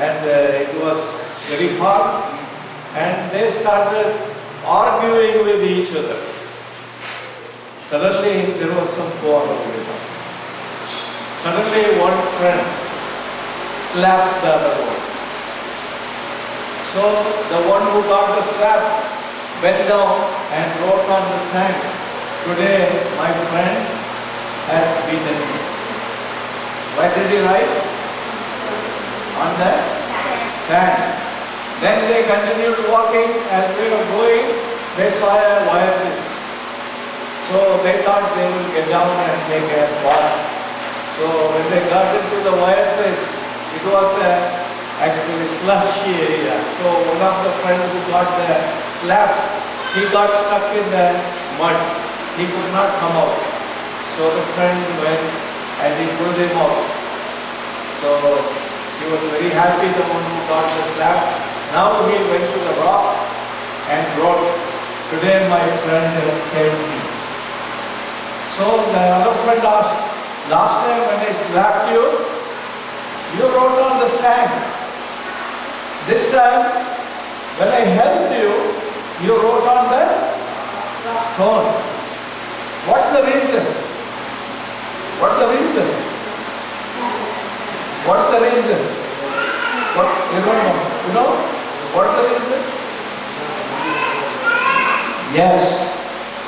and it was very hot, and they started arguing with each other. Suddenly there was some quarrel going on. Suddenly one friend slapped the other one. So the one who got the slap bent down and wrote on the sand, "Today my friend has beaten me." Why did he write? On the sand. Then they continued walking. As they were going, they saw a oasis. So they thought they will get down and take a bath. So when they got into the oasis, it was actually slushy area. So one of the friends who got the slap, he got stuck in the mud. He could not come out. So the friend went and he pulled him out. So he was very happy, the one who got the slap. Now he went to the rock and wrote, "Today my friend has saved me." So the other friend asked, "Last time when I slapped you, you wrote on the sand. This time, when I helped you, you wrote on the stone. What's the reason? What's the reason? What's the reason?" What? You don't know? You know? What's the reason? Yes.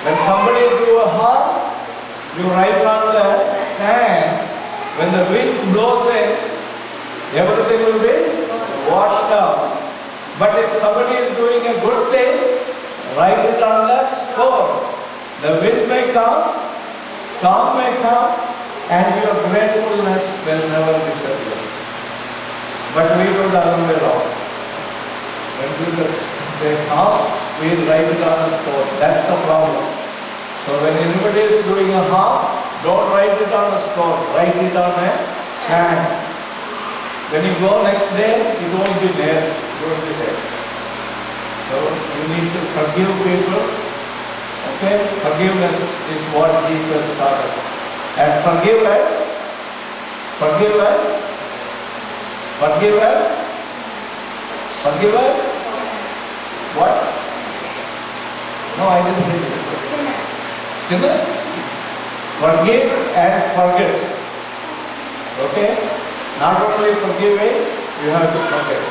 When somebody do a harm, you write on the sand. When the wind blows in, everything will be washed out. But if somebody is doing a good thing, write it on the stone. The wind may come, storm may come, and your gratefulness will never disappear. But we do the other way around. When they come, we write it on a stone. That's the problem. So when anybody is doing a harm, don't write it on a stone. Write it on a sand. When you go next day, it won't be there. It won't be there. So you need to forgive people. Okay? Forgiveness is what Jesus taught us. And forgive it. Forgive it. Forgive it. Forgive it. What? No, I didn't hear you. Sinner? Forgive and forget. Okay? Not only forgiving, you have to forget.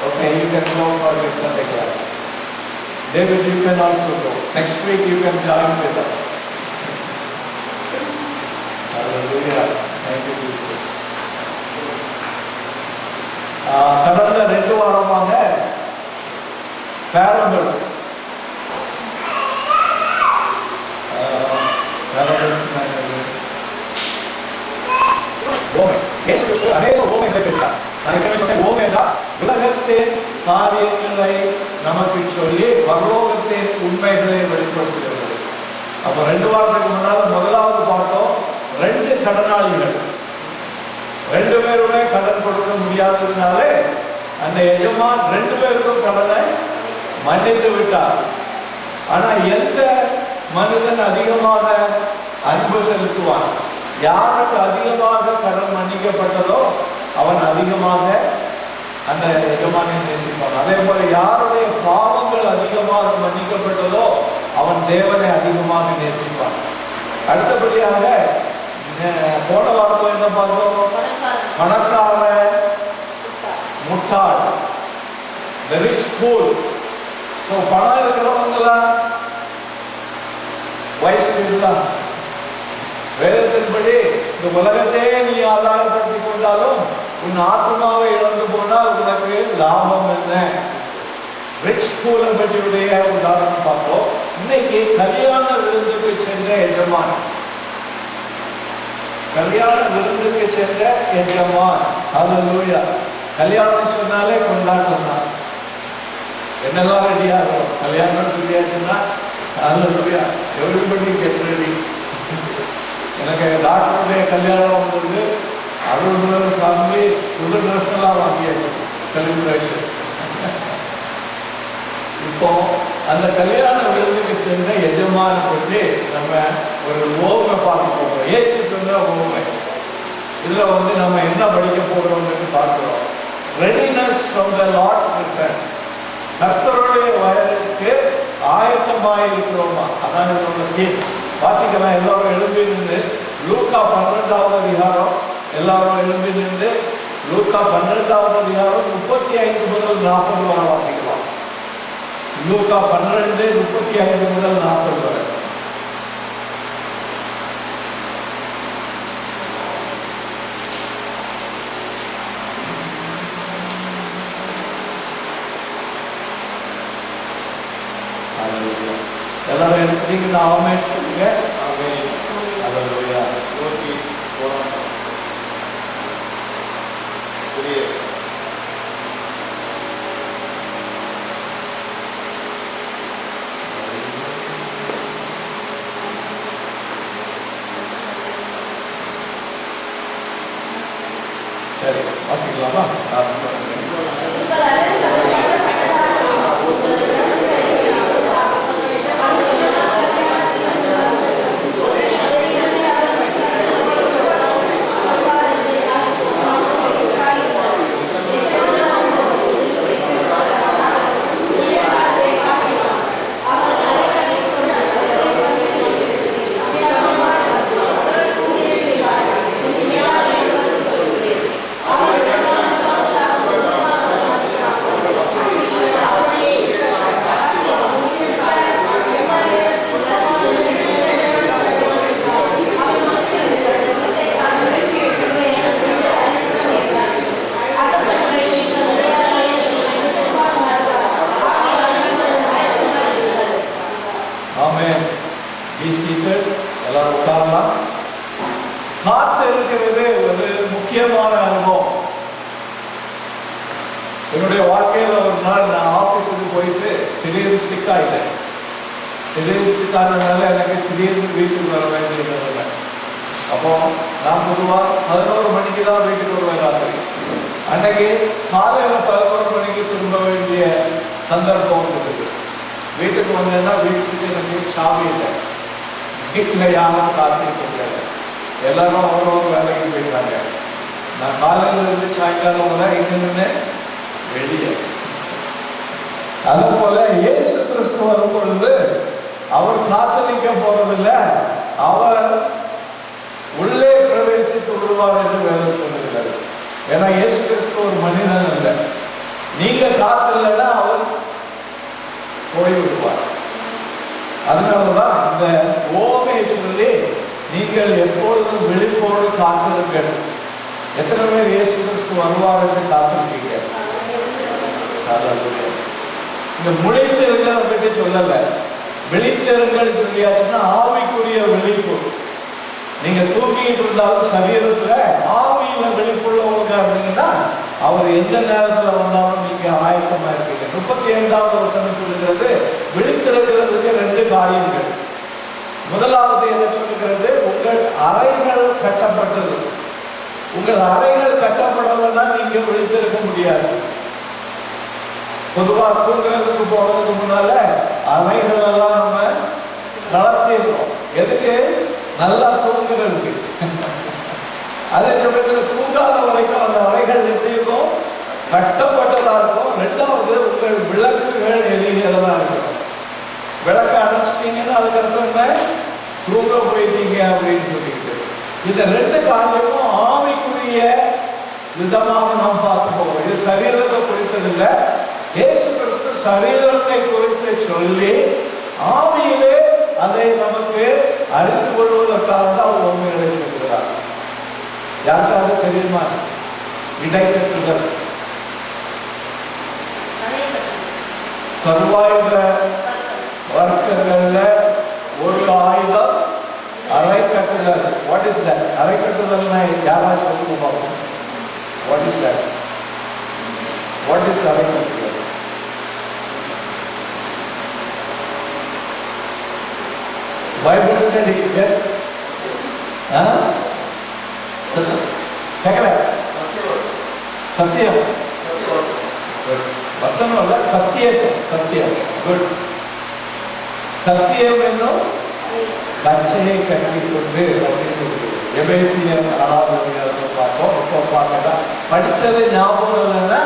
Okay, you can go for your Sunday class. David, you can also go. Next week you can join with us. Hallelujah. Thank you, Jesus. கடந்த 2 வாரமாக parables. ஓமை. இயேசு கிறிஸ்து அநேக ஓமைகளை பேசினார். நான் ஏற்கனவே சொன்னேன், ஓமை என்றால் உலகத்தின் காரியங்களை நமக்கு சொல்லி பரலோகத்தின் உண்மைகளை வெளிப்படுத்துகிறது. அப்போ 2 வாரத்துக்கு முன்னால் முதலாவது பார்த்தோம், 2 கடனாளிகள். 2 பேருமே கடன் கொடுக்க முடியாததுனாலே அந்த எஜமான் 2 பேருக்கும் கடனை மன்னித்து விட்டார். ஆனால் எந்த மனிதன் அதிகமாக அன்பு செலுத்துவான், யாருக்கு அதிகமாக கடன் மன்னிக்கப்பட்டதோ அவன் அதிகமாக அந்த எஜமானை நேசிப்பான். அதே போல யாருடைய பாவங்கள் அதிகமாக மன்னிக்கப்பட்டதோ அவன் தேவனை அதிகமாக நேசிப்பான். அடுத்தபடியாக போன வாரத்தில் என்ன பார்த்தோம்? பணக்கார முட்டாள், the rich fool. ஸோ பணம் இருக்கிறவங்களாம் வயசு பீப்புளா? வேதத்தின்படி இந்த உலகத்தையே நீ ஆதாரப்படுத்திக் கொண்டாலும் உன் ஆத்மாவை இழந்து போனால் உனக்கு லாபம் என்ன? ரிச் ஃபூலை பற்றியுடைய உதாரணம் பார்த்தோம். இன்னைக்கு கல்யாண விருந்துக்கு சென்ற எஜமான், கல்யாண விருந்துக்கு சென்ற எஜமான். ஹல்லேலூயா. கல்யாணம் சொன்னாலே கொண்டாட்டம் தான். என்னெல்லாம் ரெடி ஆகும்? கல்யாணம் சொல்லியாச்சுன்னா ஹல்லேலூயா, எவ்ரிபடி கெட் ரெடி. எனக்கு டாக்டருடைய கல்யாணம் வந்தது, 60 பேர் ஃபேமிலி, புது ட்ரெஸ் எல்லாம் வாங்கியாச்சு, செலிப்ரேஷன். இப்போ அந்த கல்யாண விருந்துக்கு சென்ற எஜமான பற்றி நம்ம ஒரு ஓமை பார்க்க போகிறோம். இயேசு சொன்ன ஓமை. இதில் நம்ம என்ன படிக்க போகிறோம்னு பார்க்குறோம். Readiness from the Lord's return. கர்த்தருடைய வருகைக்கு ஆயத்தமாயிருக்கிறோமா? அதான் இதோட தீம். வாசிக்கலாம். எல்லாரும் எழும்பி நின்று லூக்கா 12வது அதிகாரம், எல்லாரும் எழும்பி நின்று லூக்கா 12வது அதிகாரம் 35 முதல் 40 வரை வாசிக்கலாம். லூக்கா 12 35 முதல் 40 வரை. எல்லாரும் எடுத்துட்டீங்கன்னா ஆமென் சொல்லுங்க. ஆமென். அல்லேலூயா. நோக்கி போறோம். சரி, வாசிக்கலாமா? எல்லாரும் உட்காரலாம். காத்து இருக்கிறது ஒரு முக்கியமான அனுபவம். என்னுடைய வாழ்க்கையில் ஒரு நாள் நான் ஆஃபீஸுக்கு போயிட்டு திடீர்னு சிக்காயிட்டேன். திடீர்னு சிக்கானதுனால எனக்கு திடீர்னு வீட்டுக்கு வர வேண்டியது. அப்போ நான் பொதுவாக 11 மணிக்கு தான் வீட்டுக்கு வருவேன் ராத்திரி. அன்னைக்கு காலையில் 11 மணிக்கு திரும்ப வேண்டிய சந்தர்ப்பம் இருக்குது. வீட்டுக்கு வந்தேன்னா வீட்டுக்கு எனக்கு சாவி இல்லை. வீட்டில் யாரும் காத்துட்டு இருக்காங்க. எல்லாரும் அவரவர் வேலைக்கு போயிட்டாங்க. நான் காலையில் இருந்து சாயங்காலம் வர இங்கே வெளியே. அது போல இயேசு கிறிஸ்து வரும் பொழுது அவர் காத்தலிக்க போறதில்லை, அவர் உள்ளே பிரவேசித்து விடுவார் என்று வேதம் சொல்லுகிறார். ஏன்னா இயேசு கிறிஸ்து ஒரு மனிதன் இல்லை. நீங்க காத்தில்லைன்னா அவர் போய்விடுவார். அதனாலதான் இந்த ஓமையை சொல்லி நீங்கள் எப்பொழுதும் விழிப்போடு காத்திருங்கள். எத்தனை பேர் இயேசு கிறிஸ்து வருவார் என்று காத்திருக்கீங்க? இந்த முழித்திருக்கிறத பற்றி சொல்லல, விழித்திருங்கள் சொல்லியாச்சுன்னா ஆவிக்குரிய விழிப்பு. நீங்க தூங்கிட்டு இருந்தாலும் சரீரத்துல ஆவியில விழிப்புள்ளவங்க இருந்தீங்கன்னா அவர் எந்த நேரத்துல வந்தாலும் நீங்க ஆயத்தமா இருக்கீங்க. 35வது வசனம் சொல்லுகிறது, விழித்திருக்கிறதுக்கு 2 காரியங்கள். முதலாவது என்ன சொல்லுகிறது? உங்கள் அறைகள் கட்டப்பட்டது. உங்கள் அறைகள் கட்டப்படலைன்னா நீங்க விழித்திருக்க முடியாது. பொதுவா தூங்குறதுக்கு போறதுக்கு முன்னால அறைகள் எல்லாம் நம்ம கலத்திடுறோம். எதுக்கு? நல்லா தூங்குறதுக்கு. அதே சமயத்தில் தூங்காத வரைக்கும் அந்த அறைகள் எப்படி இருக்கும்? கட்டப்பட்டதா இருக்கும். 2வது உங்கள் விளக்குகள் எரிகிறதா இருக்கும். விளக்க அடைச்சிட்டீங்கன்னா அதுக்கப்புறம் என்ன? தூங்க போயிட்டீங்க அப்படின்னு சொல்லிட்டு. இந்த 2 காரியமும் ஆவிக்குரிய விதமாக நாம் பார்க்க போகிறோம். இது சரீரத்தை குறித்ததில்லை. இயேசு கிறிஸ்து சரீரத்தை குறித்து சொல்லி ஆவியிலே அதை நமக்கு அறிந்து கொள்வதற்காக தான் உண்மைகளை சொல்கிறார். யாருக்காவது தெரியுமா? இடைக்கட்டுதல், சர்வாயுத வர்க்கங்கள்ல ஒரு ஆயுதம் அரை கட்டுதல். What is that? அரை கட்டுதல்னா யாராவது சொல்லுங்க பார்ப்போம். What is that? What is அரை கட்டுதல்? Bible study. எஸ், கேட்கல. சத்தியம், வசனம் அல்ல, சத்தியம். சத்தியம், குட். சத்தியம் என்னும் கச்சையை கட்டிக்கொண்டு அப்படின்னு எபேசியர் 6வது அதிகாரத்தை பார்த்தோம். இப்போ பார்க்கலாம். படிச்சது ஞாபகம் இல்லைன்னா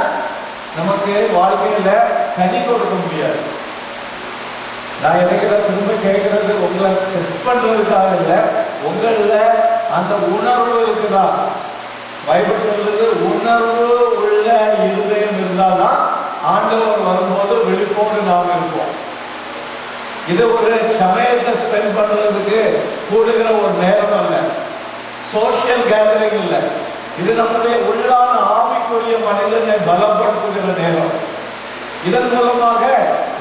நமக்கு வாழ்க்கையில கனி கொடுக்க முடியாது. நான் எனக்கு திரும்ப கேட்கறது உங்களை டெஸ்ட் பண்றதுக்காக இல்லை, உங்கள அந்த உணர்வு இருக்குதா? பைபிள் சொல்றது உணர்வு உள்ள இருதயம் இருந்தால்தான் ஆண்டவர் வரும்போது விழிப்போடு நாம் இருப்போம். இது ஒரு சமயத்தை ஸ்பெண்ட் பண்றதுக்கு கூடுகிற ஒரு நேரம் அல்ல, சோசியல் கேதரிங் இல்லை. இது நம்முடைய உள்ளான ஆவிக்குரிய மனிதனை பலப்படுத்துகிற நேரம். இதன் மூலமாக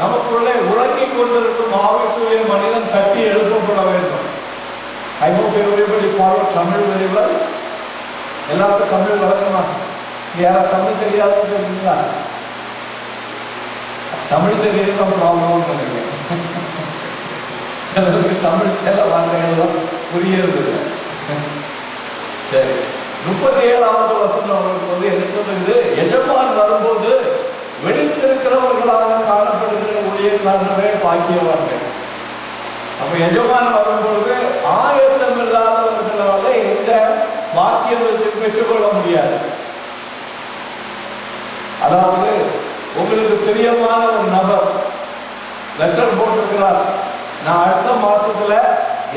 நமக்குள்ளே உறங்கிக் கொண்டிருக்கும் ஆவிக்குரிய மனிதன் தட்டி எழுப்பப்பட வேண்டும். I hope everybody follow Tamil very well. எல்லாருக்கும் தமிழ் வழக்கமா? யாரா தமிழ் தெரியாதுன்னு இருக்கீங்களா? தமிழ் தெரியாத ப்ராப்ளம் நினைக்கிறேன். சிலருக்கு தமிழ் சில வார்த்தைகள் புரியறது. சரி, 37வது வசனம் அவர்களுக்கு என்ன சொல்றது? எஜமான் வரும்போது வெளித்திருக்கிறவர்களாக காணப்படுகிற ஊழியக்காரனவே பாக்கியவார்கள். அப்ப எஜமான் வரும்பொழுது ஆயத்தம் இல்லாதவர்களால எந்த பாக்கியத்தை பெற்றுக்கொள்ள முடியாது. அதாவது உங்களுக்கு பிரியமான ஒரு நபர் லெட்டர் போட்டிருக்கிறார், நான் அடுத்த மாசத்துல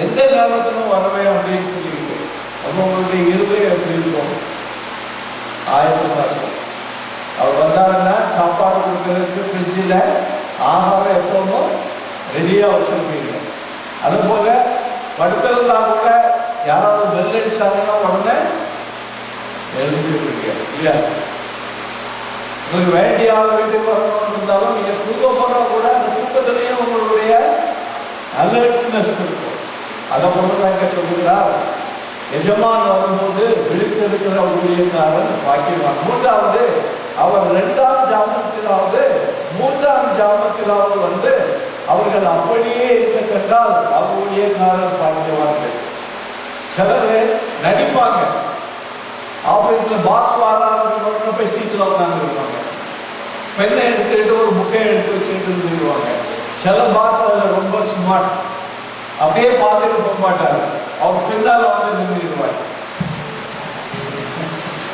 எந்த நேரத்திலும் வருவேன் அப்படின்னு சொல்லிட்டு, அப்போ உங்களுடைய இருதயம் எப்படி இருக்கும்? ஆயத்தமா இருக்கும். அவர் வந்தாருன்னா சாப்பாடு கொடுக்கறதுக்கு ஃப்ரிட்ஜில் ஆகாரம் எப்பவும் ரெடியா வச்சிருப்பீங்க. அது போல படுத்திருந்தா கூட யாராவது பெல் அடிச்சாங்கன்னா உடனே எழுந்திருப்பீங்க இல்லையா? உங்களுக்கு வேண்டிய ஆள் வீட்டுக்கு வரணும்னு இருந்தாலும் நீங்க தூக்கம் போனா கூட அந்த தூக்கத்திலையும் உங்களுடைய அலர்ட்னஸ் இருக்கும். அதை போலதான் சொல்லுகிறார், எஜமான் வரும்போது விழித்திருக்கிற ஊழியக்காரன் பாக்கியவான். மூன்றாவது, அவர் 2ஆம் ஜாமத்திலாவது 3ஆம் ஜாமத்திலாவது வந்து அவர்கள் அப்படியே இருக்க கண்டால் அவர் ஊழியக்காரன் பாக்கியவான்கள். சிலர் நடிப்பாங்க, ஆபீஸ்ல பாஸ் வாரான்னு போய் சீட்டில் உட்காந்துருப்பாங்க, பெண்ணை எடுத்துக்கிட்டு ஒரு புக்கையை எடுத்து வச்சுட்டு போயிடுவாங்க. சில பாஸ் அதில் ரொம்ப ஸ்மார்ட், அப்படியே பார்த்துட்டு போக மாட்டாரு, அவர் பின்னால் வந்து நின்றுடுவார்.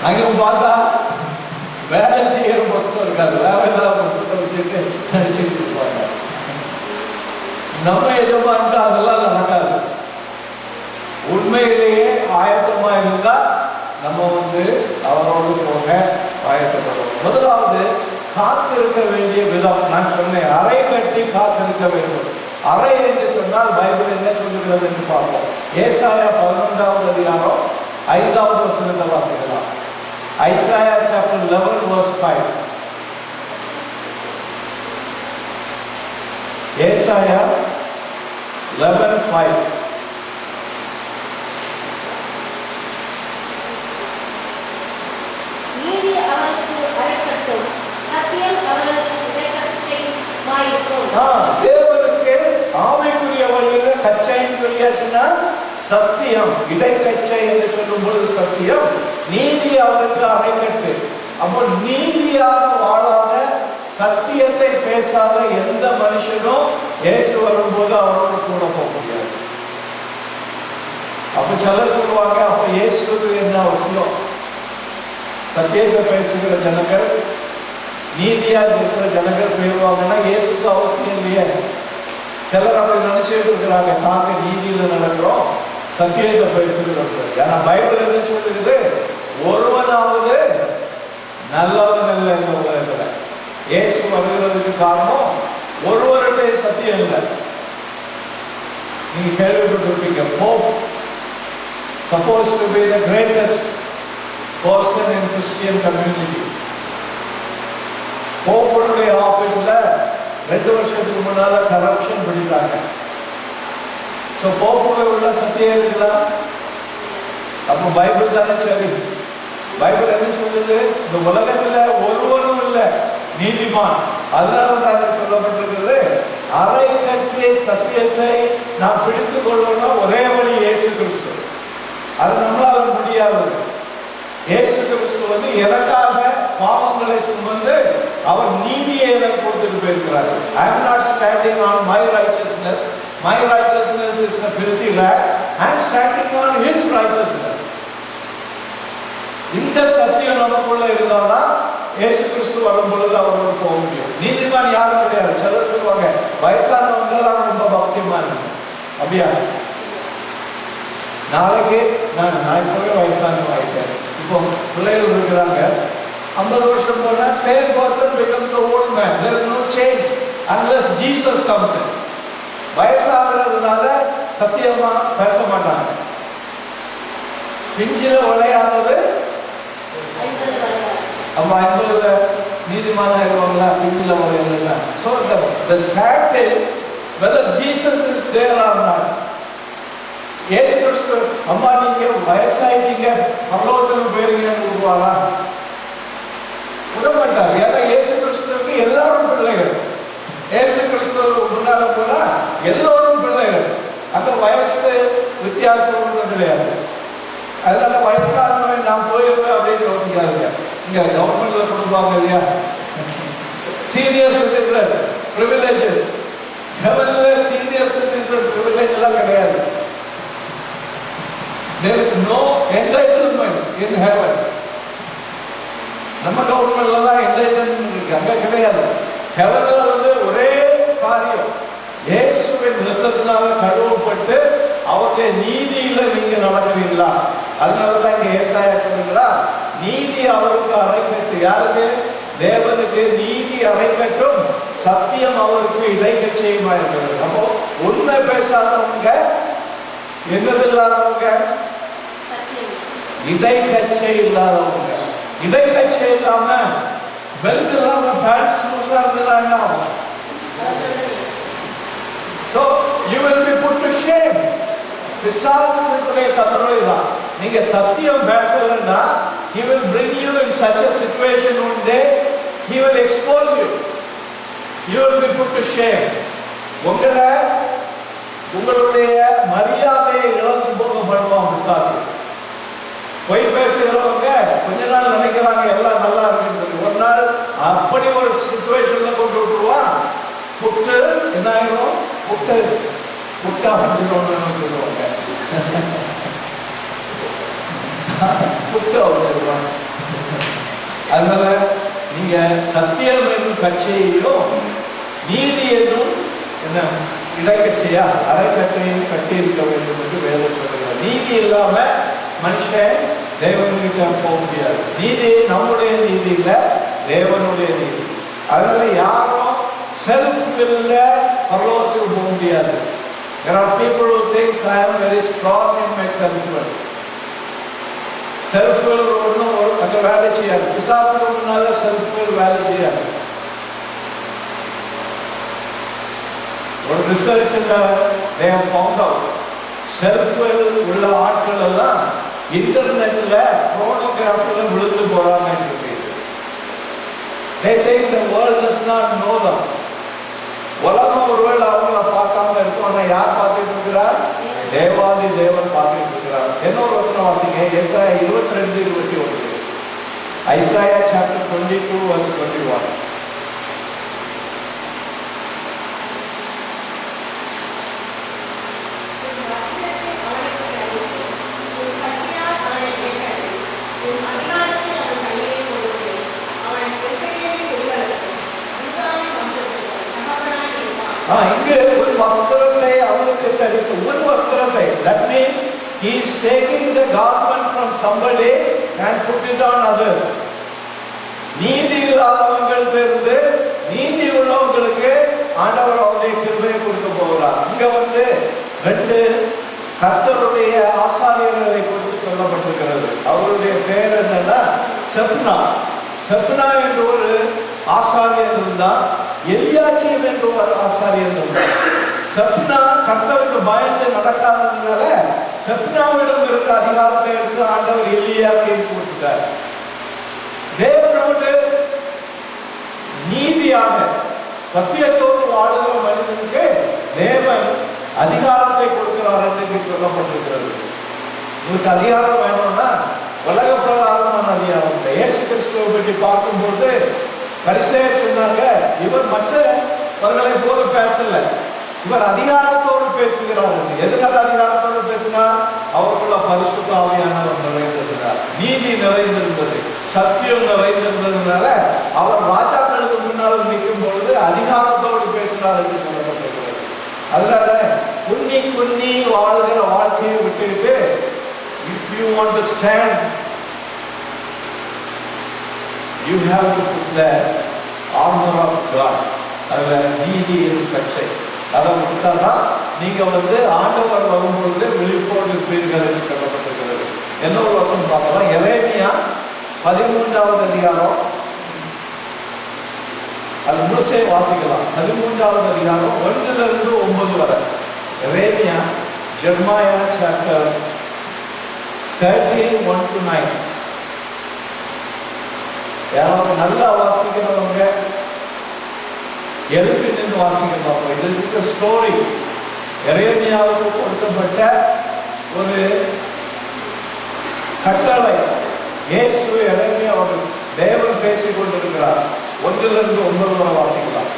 அங்கே பார்த்தா வேலை செய்கிற புஸ்தகம் இருக்காது, வேற ஏதாவது புஸ்தகத்தை வச்சுட்டு நடிச்சுட்டு இருப்பாங்க. நம்ம எஜமான்ட்டு அதெல்லாம் நடக்காது. உண்மையிலேயே ஆயத்தமா இருந்தா நம்ம வந்து அவரோடு போக ஆயத்தப்படுவோம். முதலாவது, காத்திருக்க வேண்டிய விதம். நான் சொன்னேன், அறை கட்டி காத்திருக்க வேண்டும். அறை என்று சொன்னால் பைபிள் என்ன சொல்லுகிறது என்று பார்ப்போம். ஏசாயா 11வது அதிகாரம் 5வது வசனத்தை வாசிக்கலாம். Isaiah chapter 11 verse 5. ஏசாயா 11:5. நீதி அவருக்கு அரைக்கட்டும், சத்தியம் அவருக்கு இடைக்கச்சையுமாயிருக்கும். தேவனுக்கு ஆவிக்குரிய வழியில கச்சைன்னு சொல்லியாச்சுன்னா சத்தியம், இடைக்கச்சை என்று சொல்லும் பொழுது சத்தியம், நீதி அவருக்கு அரைக்கட்டு. அப்போ நீதியாக வாழாத, சத்தியத்தை பேசாத எந்த மனுஷனும் இயேசு வரும்போது அவரோடு கூட போக முடியாது. அப்ப சிலர் சொல்லுவாங்க, அப்ப இயேசுக்கு என்ன அவசியம்? சத்தியத்தை பேசுகிற ஜனங்கள், நீதியா இருக்கிற ஜனங்கள் போயிடுவாங்கன்னா இயேசுக்கு அவசியம் இல்லையே. சிலர் அப்படி நினைச்சிட்டு இருக்கிறாங்க, தாங்க நீதியில நடக்கிறோம், சத்தியத்தை பேசுகிறோம். ஏன்னா பைபிள் என்ன சொல்லுகிறது? ஒருவனாவது நல்லவன் இல்லை இந்த உலகத்துல. இயேசு வருகிறதுக்கு காரணம் ஒருவருடைய சத்தியம் இல்லை. நீங்க கேள்விப்பட்டிருப்பீங்க, Pope supposed to be the greatest person in Christian community. போப்புடைய ஆபீஸ்ல 2 வருஷத்துக்கு முன்னால கரப்ஷன் பண்ணிட்டாங்க. ஸோ போப்புக்கு உள்ள சத்தியம் இருக்குதா? அப்போ பைபிள் தானே சரி. பைபிள் என்ன சொல்லுது? இந்த உலகத்துல ஒருவனும் இல்லை நீதிமான். அதனால தான் சொல்லப்பட்டிருக்கிறது, அரை கட்டிய சத்தியத்தை நாம் பிடித்துக் கொள்ளணும். ஒரே வழி இயேசு கிறிஸ்து. அது நம்மளால முடியாது. இயேசு கிறிஸ்து வந்து எனக்காக பாவங்களை சுமந்து அவர் நீதியை எனக்கு கொடுத்துட்டு போயிருக்கிறார். I am not standing on my righteousness. My righteousness is a filthy rag. I am standing on his righteousness. இந்த சத்தியம் நமக்குள்ள இருந்தால்தான் இயேசு கிறிஸ்து வரும் பொழுது அவரோடு போக முடியும். நீதிமான் யாரும் கிடையாது. சிலர் சொல்லுவாங்க வயசானவங்க எல்லாம் ரொம்ப பக்திமான். அப்படியா? நாளைக்கு நான் இப்பவே வயசானவங்க ஆயிட்டேன். இப்போ பிள்ளைகள் இருக்கிறாங்க, 50 வருஷம் போனா same person becomes an old man. There is no change unless Jesus comes in. வயசாகிறதுனால சத்தியமா பேச மாட்டாங்க. பிஞ்சில விளையாடுறது 50 நீதிமான ஆயிடுவாங்களா? பிஞ்சில விளையாடல. So the fact is whether Jesus is there or not. இயேசு கிறிஸ்து அம்மா நீங்க வயசாயிட்டீங்க பரலோகத்துக்கு போயிருங்கன்னு விடுவாரா? விட மாட்டார். ஏன்னா இயேசு கிறிஸ்துவுக்கு எல்லாரும் பிள்ளைகள். இயேசு கிறிஸ்துவ முன்னால போனா எல்லோரும் பிள்ளைகள். அந்த வயசு வித்தியாசம் ஒன்றும் கிடையாது. அதனால வயசானவன் நான் போயிருவேன் அப்படின்னு யோசிக்காதுங்க. இங்க கவர்மெண்ட்ல கொடுப்பாங்க இல்லையா சீனியர் சிட்டிசன் பிரிவிலேஜஸ். ஹெவன்ல சீனியர் சிட்டிசன் பிரிவிலேஜ் எல்லாம் கிடையாது. There is no entitlement in heaven. நம்ம கவர்மெண்ட்ல தான் என்டைட்டில்மென்ட் இருக்கு, அங்க கிடையாது. ஹெவன்ல வந்து ஒரே காரியம், இயேசுவின் இரத்தத்தினால கழுவப்பட்டு அவருடைய நீதியில நீங்க நடக்கிறீங்களா? அதனாலதான் இங்க ஏசாயா சொல்லுங்களா, நீதி அவருக்கு அரைக்கட்டு. யாருக்கு? தேவனுக்கு நீதி அரைக்கட்டும், சத்தியம் அவருக்கு இடைக்கச்சையுமா இருக்கிறது. அப்போ உண்மை பேசாதவங்க, என்னது இல்லாதவங்க, இடைக்கச்சை இல்லாதவங்க. இடைக்கச்சை இல்லாம பெல்ட் இல்லாம பேண்ட்ஸ் லூசா இருந்ததுன்னா so you will be put to shame. பிசாசுடைய தந்திரம் தான். நீங்க சத்தியம் பேசலன்னா he will bring you in such a situation one day, he will expose you, you will be put to shame. உங்களுடைய மரியாதையை இழந்து போக பண்ணுவான் பிசாசு. பொய் பேசுகிறவங்க கொஞ்ச நாள் நினைக்கிறாங்க எல்லாம் நல்லா இருக்குன்னு சொல்லி, ஒரு நாள் அப்படி ஒரு சிச்சுவேஷன்ல கொண்டு விட்டுருவான். புட்டு என்ன ஆயிரும்? புட்டா வந்துடும் சொல்லுவாங்க. புட்டு வந்துருவாங்க. அதனால நீங்க சத்தியம் என்னும் கட்சியையும் நீதி என்னும் என்ன இடைக்கட்சியா அரைக்கட்டையும் கட்டி இருக்க வேண்டும் என்று வேதம் சொல்கிறார். நீதி இல்லாம மனுஷன் தேவன்கிட்ட போக முடியாது. நீதி நம்முடைய நீதி இல்ல, தேவனுடைய நீதி. அதனால யாரும் செல்ஃப் வில்ல பரலோகத்துக்கு போக முடியாது. There are people who think I am very strong in my self will. Self will ஒன்றும் அங்க வேலை செய்யாது. பிசாசுனால self will வேலை செய்யாது. ஒரு ரிசர்ச்ல they have found out self will உள்ள ஆட்கள் எல்லாம் இன்டர்நெட்ல போனோகிராஃபில விழுந்து போறாங்க. They think the world does not know them. உலகம் ஒருவேளை அவங்கள பார்க்காம இருக்கும், ஆனா யார் பார்த்துட்டு இருக்கிறார்? தேவாதி தேவன் பார்த்துட்டு இருக்கிறார். என்ன ஒரு வசனம் வாசிங்க, ஏசாயா 22:21. Isaiah chapter 22 verse 21. இங்கு ஒரு வஸ்திரத்தை அவனுக்கு தரித்து, ஒரு வஸ்திரத்தை, that means he is taking the garment from somebody and put it on others. நீதி இல்லாதவங்களிலிருந்து நீதி உள்ளவங்களுக்கு ஆண்டவர் அவருடைய கிருபையை கொடுக்க போகிறார். இங்க வந்து 2 கர்த்தருடைய ஆசாரியர்களை குறித்து சொல்லப்பட்டிருக்கிறது. அவருடைய பெயர் என்னன்னா செப்னா. செப்னா என்று ஒரு ஆசாரியர் இருந்தா, எலியாக்கீம் என்று ஒரு ஆசாரியர் இருந்தார். செப்னா கர்த்தருக்கு பயந்து நடக்காததுனால செப்னாவிடம் இருந்த அதிகாரத்தை எடுத்து ஆண்டவர் எலியாக்கீம் கொடுத்தார். தேவனோடு நீதியாக சத்தியத்தோடு வாழுகிற மனிதனுக்கு தேவன் அதிகாரத்தை கொடுக்கிறார் என்று சொல்லப்பட்டிருக்கிறது. உங்களுக்கு அதிகாரம் வேணும்னா உலக பிரகாரமான அதிகாரம் இல்லை. இயேசு கிறிஸ்துவை பற்றி பார்க்கும்போது பரிசேயர் சொன்னாங்க, இவர் மற்றவர்களை போல பேசல, இவர் அதிகாரத்தோடு பேசுகிறார். எதனால அதிகாரத்தோடு பேசினார்? அவருக்குள்ள பரிசுத்த ஆவியானவர் நிறைந்திருந்தார், நீதி நிறைந்திருந்தது, சத்தியம் நிறைந்திருந்ததுனால அவர் ராஜாக்களுக்கு முன்னால் நிற்கும் பொழுது அதிகாரத்தோடு பேசினார் என்று சொல்லப்பட்டிருக்கிறது. அதனால குன்னி வாழ்கிற வாழ்க்கையை விட்டுவிட்டு, if you want to stand, you have to put the armor of God. அதுல நீதியின் கச்சை அதை விட்டாதான் நீங்க ஆண்டவர் வரும்பொழுது விழிப்போடு இருப்பீர்கள் என்று சொல்லப்பட்டிருக்கிறது. என்ன ஒரு வசனம் பார்க்கலாம். எரேமியா 13வது அதிகாரம், அது முழுசே வாசிக்கலாம். 13வது அதிகாரம் 1 to 9 வரை. எரேமியா, ஜெர்மாயா சாப்டர் 13 1 to 9. யாராவது நல்லா வாசிக்கிறவங்க எழுப்பி நின்று வாசிக்க பார்ப்போம். இது இஸ் a story. எரேமியாவுக்கு கொடுக்கப்பட்ட ஒரு கட்டளை. இயேசு எரேமியாவோடு தேவன் பேசிக் கொண்டிருக்கிறார். 1 to 9 வரை வாசிக்கலாம்.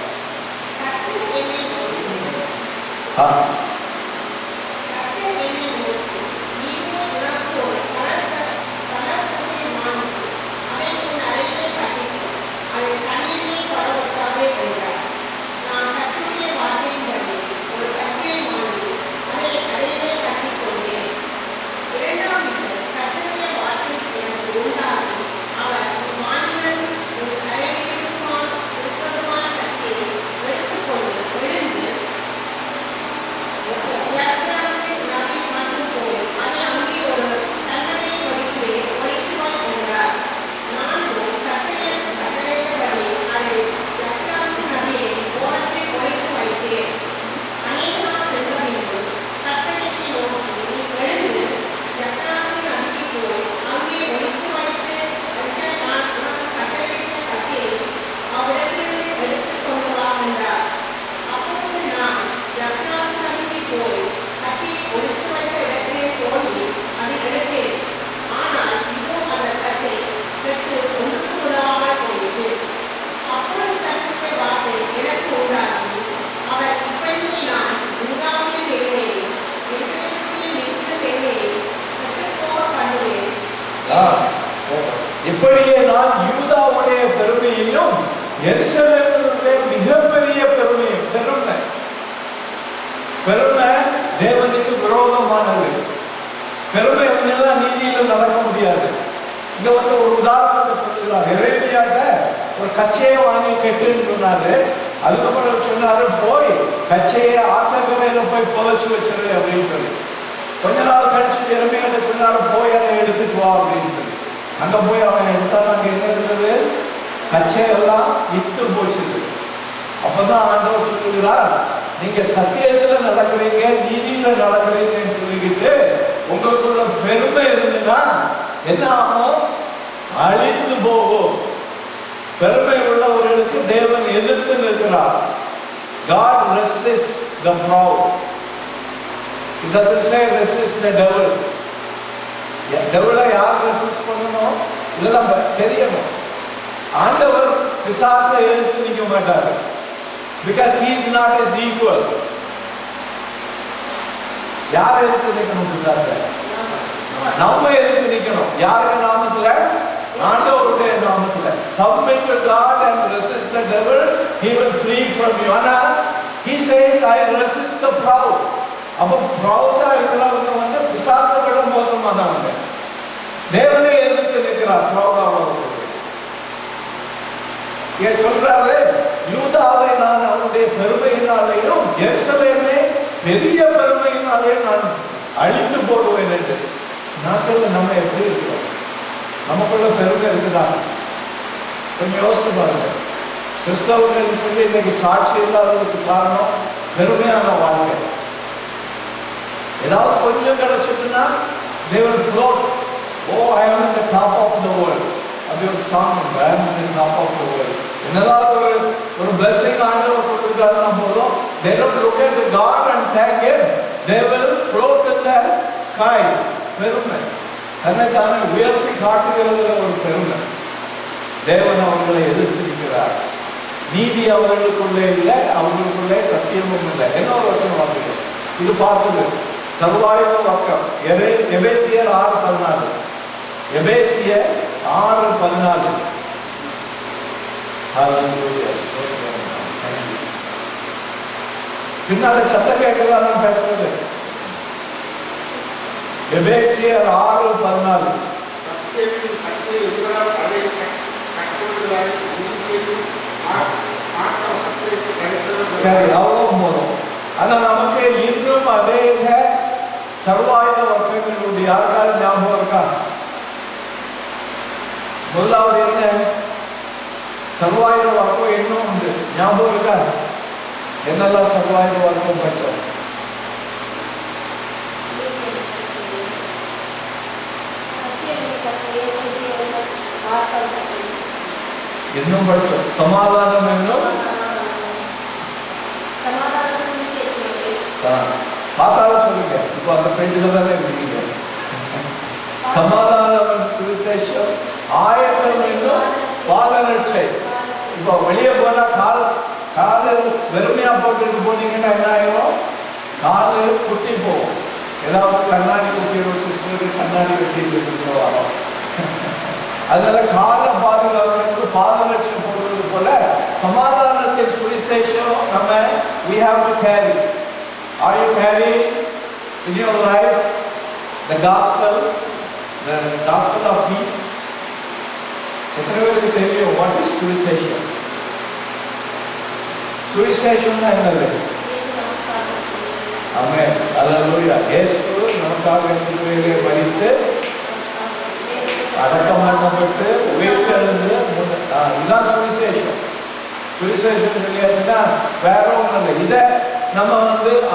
இப்படியே நான் யூதாவுடைய பெருமையையும் எருசலேமுடைய மிகப்பெரிய பெருமையும், பெருமை தேவனுக்கு விரோதமானது. பெருமை இருந்தா நீதியில நடக்க முடியாது. இங்க ஒரு உதாரணத்தை சொல்லுகிறார். எரேமியாட்ட ஒரு கச்சையை வாங்கி கெட்டுன்னு சொன்னாரு. அதுக்கப்புறம் சொன்னாரு, போய் கச்சையை ஆற்றங்கரையில போய் புதைச்சு வச்சிரு அப்படின்னு சொல்லி. கொஞ்ச நாள் கழிச்சு எரேமியாட்ட சொன்னாரு, போய் அதை எடுத்துட்டு வா அப்படின்னு சொல்லி. அங்க போய் அவன் எடுத்தாலும் அங்க என்ன இருந்தது? கச்சையெல்லாம் வித்து போச்சுது. அப்பதான் ஆண்டவர் சொல்லுகிறார், நீங்க சத்தியத்துல நடக்கிறீங்க, நீதியில நடக்கிறீங்கன்னு சொல்லிக்கிட்டு உங்களுக்குள்ள பெருமை இருந்துன்னா என்ன ஆகும்? அழிந்து போகும். பெருமை உள்ளவர்களுக்கு தேவன் எதிர்த்து நிற்கிறார். God resists the proud. It doesn't say resist the devil. டெவலை யார் ரெசிஸ்ட் பண்ணணும் இதெல்லாம் தெரியணும். ஆண்டவர் பிசாசை எதிர்த்து நிற்க மாட்டார். Because he is not his equal. யாரை எதிர்த்து நிற்கணும்? பிசாசை நம்ம எதிர்த்து நிற்கணும். யாருக்கு நாமத்துல? ஆண்டவருடைய நாமத்துல. Submit to God and resist the devil, he will flee from you. ஆனா he says, I resist the proud. அப்ப ப்ரௌடா இருக்கிறவங்க பிசாசை விட மோசமானவங்க. தேவனை எதிர்த்து நிற்கிறார் ப்ரௌடா உள்ளவங்க. ஏன் சொல்றாரு? யூதாவை நான் அவருடைய பெருமையினாலேயும் எருசலேமை பெரிய பெருமையினாலே நான் அழித்து போடுவேன் என்று. நாட்கள் நம்ம எப்படி இருக்கிறோம்? நமக்குள்ள பெருமை இருக்குதா? கொஞ்சம் யோசித்து பாருங்க. கிறிஸ்தவர்கள் சொல்லி இன்னைக்கு சாட்சி இல்லாததுக்கு காரணம் பெருமையான வாழ்க்கை. ஏதாவது கொஞ்சம் கிடைச்சிட்டுன்னா they will float. Oh, I am at the top of the world. அப்படி ஒரு சாங் உண்டு, I am at the top of the world. என்னதான் ஒரு blessing ஆண்டவர் கொடுத்துட்டாருன்னா போதும், they don't look at God and thank him. They will float in the sky. பெருமை தன்னைத்தானே உயர்த்தி காட்டுகிறதுல ஒரு பெருமை. தேவன் அவர்களை எதிர்த்து இருக்கிறார். நீதி அவர்களுக்குள்ளே இல்லை, அவர்களுக்குள்ளே சத்தியமும் இல்லை. என்ன ஒரு வசனம் வார்த்தை இது பார்த்தது சர்வாயுத பக்கம். எபேசியர் 6:14. எபேசியர் 6:14. பின்னால சத்தம் கேட்குதா நான் பேசுறது? எபேசியர் 6:14. சரி, அவ்வளோ போதும். ஆனா நமக்கு இன்னும் அநேக சர்வாயுத வர்க்கங்களுடைய யாருக்காவது ஞாபகம் இருக்கா? முதலாவது என்ன? சர்வாயுத வர்க்கம் இன்னும் உண்டு, ஞாபகம் இருக்கா? என்னெல்லாம் சர்வாயுத வர்க்கம் படிச்சோம்? இன்னும் படிச்சோம். சமாதானம் என்னும் பார்த்தாலும் சொல்லுங்க. இப்போ அந்த பேஜில் தானே இருக்கீங்க. சமாதானம் சுவிசேஷம், ஆயத்தம் என்னும் பாதரட்சை. இப்போ வெளியே போனா காலு வெறுமையா போட்டுட்டு போனீங்கன்னா என்ன ஆயிரும்? காலு குத்தி போகும். ஏதாவது கண்ணாடி குத்திடும், சிஸ்டருக்கு கண்ணாடி வெட்டிட்டு வரோம். அதனால கால பாதுகாப்பு பாதரட்சம் போடுறது போல சமாதானத்தின் சுவிசேஷம் நம்ம we have to carry. Are you carrying in your life the gospel of peace? எத்தனை பேருக்கு தெரியும் what is சுவிசேஷம்? சுவிசேஷம்னா என்னது? ஆமென், அல்லேலூயா. இயேசு நமக்காக சிலுவையிலே மரித்து அடக்கமாக்கப்பட்டு உயிர்த்தெழுந்து இதுதான் சுவிசேஷம். சுவிசேஷம் சொல்லியாச்சுன்னா வேற ஒன்றும் இல்லை. இதை நம்ம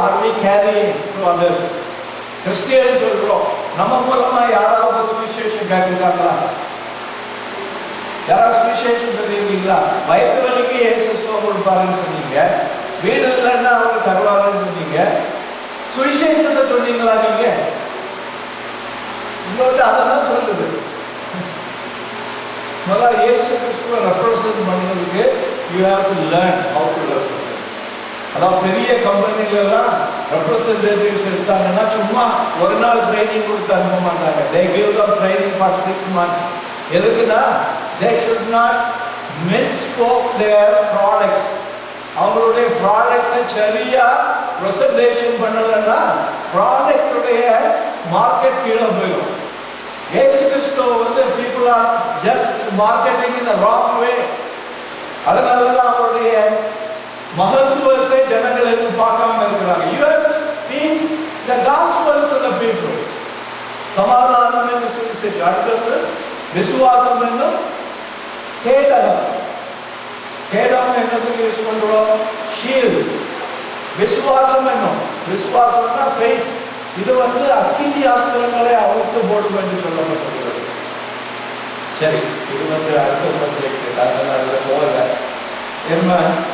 are we carrying to others? Christian சொல்றோம். நம்ம மூலமா யாராவது சுவிசேஷம் கேட்கிறாங்களா? யாராவது சுவிசேஷம் சொல்லியிருக்கீங்களா? வயிற்று வலிக்கு இயேசு சுகம் கொடுப்பாருன்னு சொன்னீங்க. வீடு இல்லைன்னா அவர் தருவாருன்னு சொன்னீங்க. சுவிசேஷத்தை சொன்னீங்களா நீங்க? இன்னொரு அதெல்லாம் சொல்லுது. முதல்ல இயேசு கிறிஸ்துவை ரெப்ரசன்ட் பண்ணுறதுக்கு you have to learn how to represent. அதாவது பெரிய கம்பெனிலெல்லாம் ரெப்ரசன்டேட்டிவ்ஸ் எடுத்தாங்கன்னா சும்மா ஒரு நாள் ட்ரைனிங் கொடுத்து அனுப்ப மாட்டாங்க. they give them training for 6 months. எதுக்குன்னா they should not misspoke their products. அவங்களுடைய ப்ராடக்டை சரியா ப்ரெசன்டேஷன் பண்ணலைன்னா ப்ராடக்டுடைய மார்க்கெட் கீழே போயிடும். இயேசு கிறிஸ்துவ people are just marketing in the wrong way. அதனால தான் அவருடைய மகத்துவத்தை ஜனங்கள் எதுவும் பார்க்காம இருக்கிறாங்க. You have to speak the gospel to the people. சமாதானம் என்று சுவிசேஷம். அடுத்தது விசுவாசம் என்னும் கேடகம். கேடகம் என்னதுக்கு யூஸ் பண்றோம்? ஷீல்டு. விசுவாசம் என்னும் விசுவாசம்னா ஃபெய்த். இது அக்கினி அஸ்திரங்களை அவிழ்த்து போடும் என்று சொல்லப்பட்டிருக்கிறது. சரி, இது அடுத்த சப்ஜெக்ட். அதில் போகல.